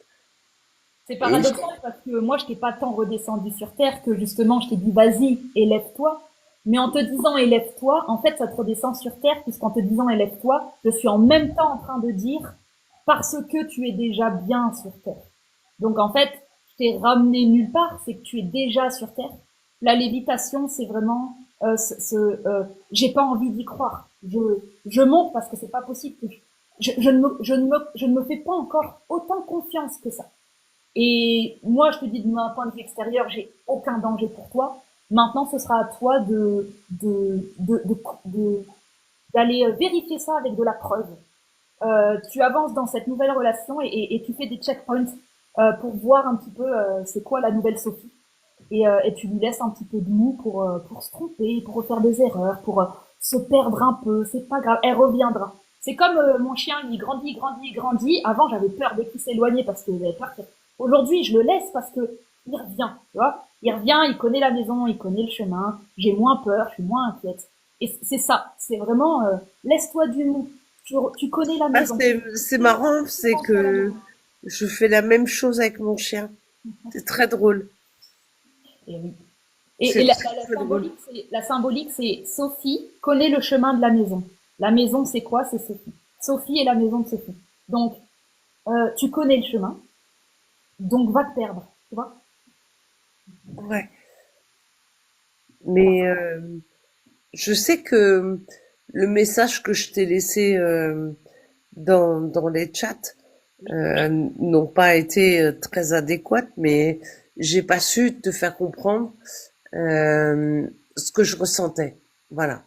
[SPEAKER 2] C'est
[SPEAKER 3] Et
[SPEAKER 2] paradoxal parce que moi, je t'ai pas tant redescendu sur terre que justement, je t'ai dit vas-y, élève-toi. Mais en te disant élève-toi, en fait, ça te redescend sur terre puisqu'en te disant élève-toi, je suis en même temps en train de dire parce que tu es déjà bien sur terre. Donc en fait, je t'ai ramené nulle part, c'est que tu es déjà sur terre. La lévitation, c'est vraiment j'ai pas envie d'y croire. Je monte parce que c'est pas possible. Je ne me fais pas encore autant confiance que ça. Et moi, je te dis de mon point de vue extérieur, j'ai aucun danger pour toi. Maintenant, ce sera à toi d'aller vérifier ça avec de la preuve. Tu avances dans cette nouvelle relation et tu fais des checkpoints pour voir un petit peu c'est quoi la nouvelle Sophie. Et tu lui laisses un petit peu de mou pour se tromper, pour refaire des erreurs, pour se perdre un peu. C'est pas grave, elle reviendra. C'est comme mon chien, il grandit, grandit, grandit. Avant, j'avais peur dès qu'il s'éloignait parce que j'avais peur. Aujourd'hui, je le laisse parce que il revient, tu vois. Il revient, il connaît la maison, il connaît le chemin. J'ai moins peur, je suis moins inquiète. Et c'est ça, c'est vraiment laisse-toi du mou. Tu connais la
[SPEAKER 3] ah,
[SPEAKER 2] maison.
[SPEAKER 3] c'est marrant, c'est
[SPEAKER 2] Pense-toi à la
[SPEAKER 3] que
[SPEAKER 2] maison.
[SPEAKER 3] je fais la même chose avec mon chien. C'est très drôle.
[SPEAKER 2] Et oui. Et
[SPEAKER 3] C'est
[SPEAKER 2] la,
[SPEAKER 3] très,
[SPEAKER 2] la
[SPEAKER 3] très drôle.
[SPEAKER 2] symbolique, c'est Sophie connaît le chemin de la maison. La maison, c'est quoi? C'est Sophie. Sophie est la maison de Sophie. Donc, tu connais le chemin, donc va te perdre, tu vois?
[SPEAKER 3] Ouais. Mais je sais que le message que je t'ai laissé dans les chats n'ont pas été très adéquates, mais j'ai pas su te faire comprendre ce que je ressentais. Voilà.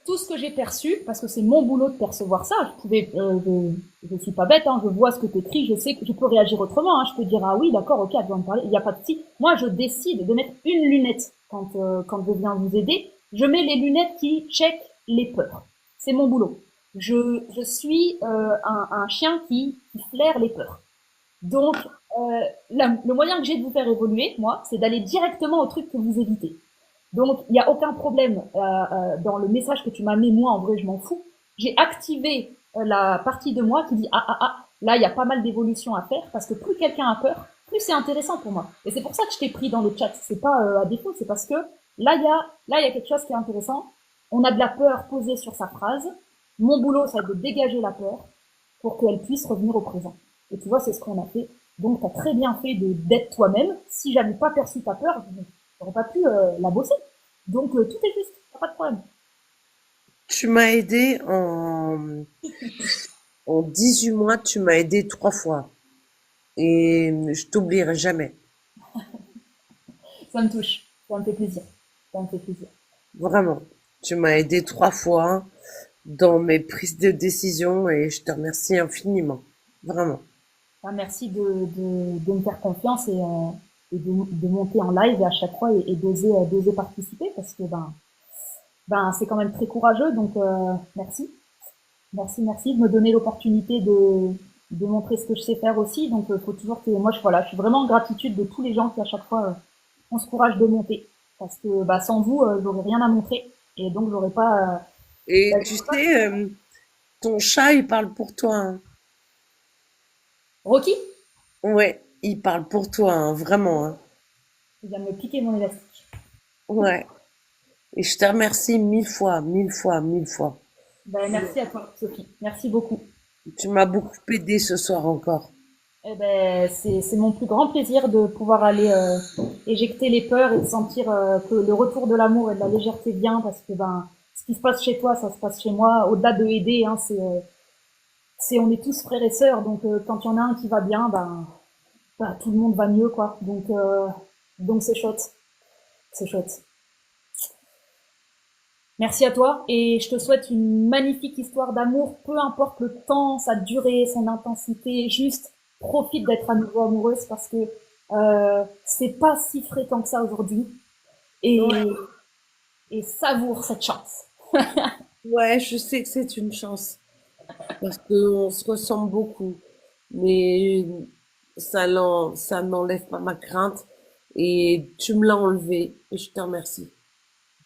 [SPEAKER 2] Tout ce que j'ai perçu, parce que c'est mon boulot de percevoir ça, je suis pas bête, hein, je vois ce que tu écris, je sais que je peux réagir autrement, hein, je peux dire ah oui d'accord ok, elle doit me parler, il n'y a pas de si. Moi je décide de mettre une lunette quand je viens vous aider, je mets les lunettes qui checkent les peurs. C'est mon boulot. Je suis un chien qui flaire les peurs. Donc le moyen que j'ai de vous faire évoluer, moi, c'est d'aller directement au truc que vous évitez. Donc, il n'y a aucun problème dans le message que tu m'as mis. Moi, en vrai, je m'en fous. J'ai activé la partie de moi qui dit ah ah ah, là, il y a pas mal d'évolution à faire parce que plus quelqu'un a peur, plus c'est intéressant pour moi. Et c'est pour ça que je t'ai pris dans le chat. C'est pas à défaut, c'est parce que là, il y a quelque chose qui est intéressant. On a de la peur posée sur sa phrase. Mon boulot, ça va être de dégager la peur pour qu'elle puisse revenir au présent. Et tu vois, c'est ce qu'on a fait. Donc, tu as très bien fait d'être toi-même. Si j'avais pas perçu ta peur, j'aurais pas pu la bosser. Donc, tout est juste, y a pas de problème.
[SPEAKER 3] Tu m'as aidé en 18 mois, tu m'as aidé 3 fois. Et je t'oublierai jamais.
[SPEAKER 2] Ça me touche, ça me fait plaisir, ça me fait plaisir.
[SPEAKER 3] Vraiment. Tu m'as aidé 3 fois dans mes prises de décision et je te remercie infiniment. Vraiment.
[SPEAKER 2] Enfin, merci de me faire confiance et de monter en live à chaque fois et d'oser participer parce que ben c'est quand même très courageux. Donc, merci. Merci de me donner l'opportunité de montrer ce que je sais faire aussi. Donc, faut toujours que moi, voilà, je suis vraiment en gratitude de tous les gens qui à chaque fois ont ce courage de monter. Parce que bah, sans vous, j'aurais rien à montrer. Et donc, j'aurais pas.
[SPEAKER 3] Et tu
[SPEAKER 2] J'aurais pas
[SPEAKER 3] sais, ton chat, il parle pour toi, hein.
[SPEAKER 2] Rocky,
[SPEAKER 3] Ouais, il parle pour toi, hein, vraiment, hein.
[SPEAKER 2] il vient me piquer mon élastique.
[SPEAKER 3] Ouais. Et je te remercie 1000 fois, 1000 fois, 1000 fois.
[SPEAKER 2] Ben, merci à toi, Sophie. Merci beaucoup.
[SPEAKER 3] Tu m'as beaucoup aidé ce soir encore.
[SPEAKER 2] Eh ben, c'est mon plus grand plaisir de pouvoir aller éjecter les peurs et de sentir que le retour de l'amour et de la légèreté vient parce que ben ce qui se passe chez toi, ça se passe chez moi. Au-delà de aider, hein, c'est on est tous frères et sœurs. Donc quand il y en a un qui va bien, ben, tout le monde va mieux quoi. Donc c'est chouette, c'est chouette. Merci à toi et je te souhaite une magnifique histoire d'amour, peu importe le temps, sa durée, son intensité, juste
[SPEAKER 4] profite d'être à nouveau amoureuse parce que c'est pas si fréquent que ça aujourd'hui et,
[SPEAKER 3] Ouais,
[SPEAKER 4] et savoure cette chance.
[SPEAKER 3] ouais, je sais que c'est une chance parce qu'on se ressemble beaucoup, mais ça n'enlève pas ma crainte et tu me l'as enlevé et je te remercie.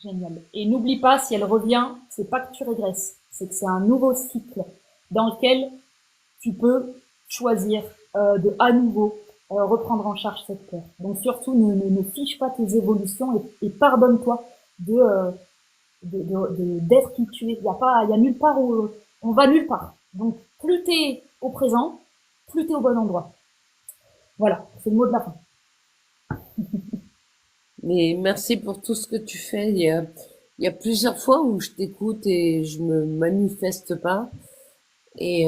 [SPEAKER 4] Génial. Et n'oublie pas, si elle revient, c'est pas que tu régresses, c'est que c'est un nouveau cycle dans lequel tu peux choisir de à nouveau reprendre en charge cette peur. Donc surtout, ne fiche pas tes évolutions et pardonne-toi de, d'être qui tu es. Il y a nulle part où on va nulle part. Donc plus t'es au présent, plus t'es au bon endroit. Voilà, c'est le mot de la fin.
[SPEAKER 3] Mais merci pour tout ce que tu fais. Il y a plusieurs fois où je t'écoute et je me manifeste pas. Et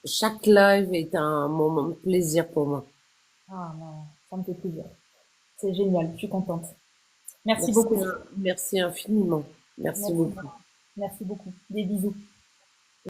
[SPEAKER 3] chaque live est un moment de plaisir pour moi.
[SPEAKER 4] Ah non, ça me fait plaisir. C'est génial, je suis contente. Merci
[SPEAKER 3] Merci,
[SPEAKER 4] beaucoup.
[SPEAKER 3] merci infiniment. Merci
[SPEAKER 4] Merci,
[SPEAKER 3] beaucoup.
[SPEAKER 4] merci beaucoup. Des bisous.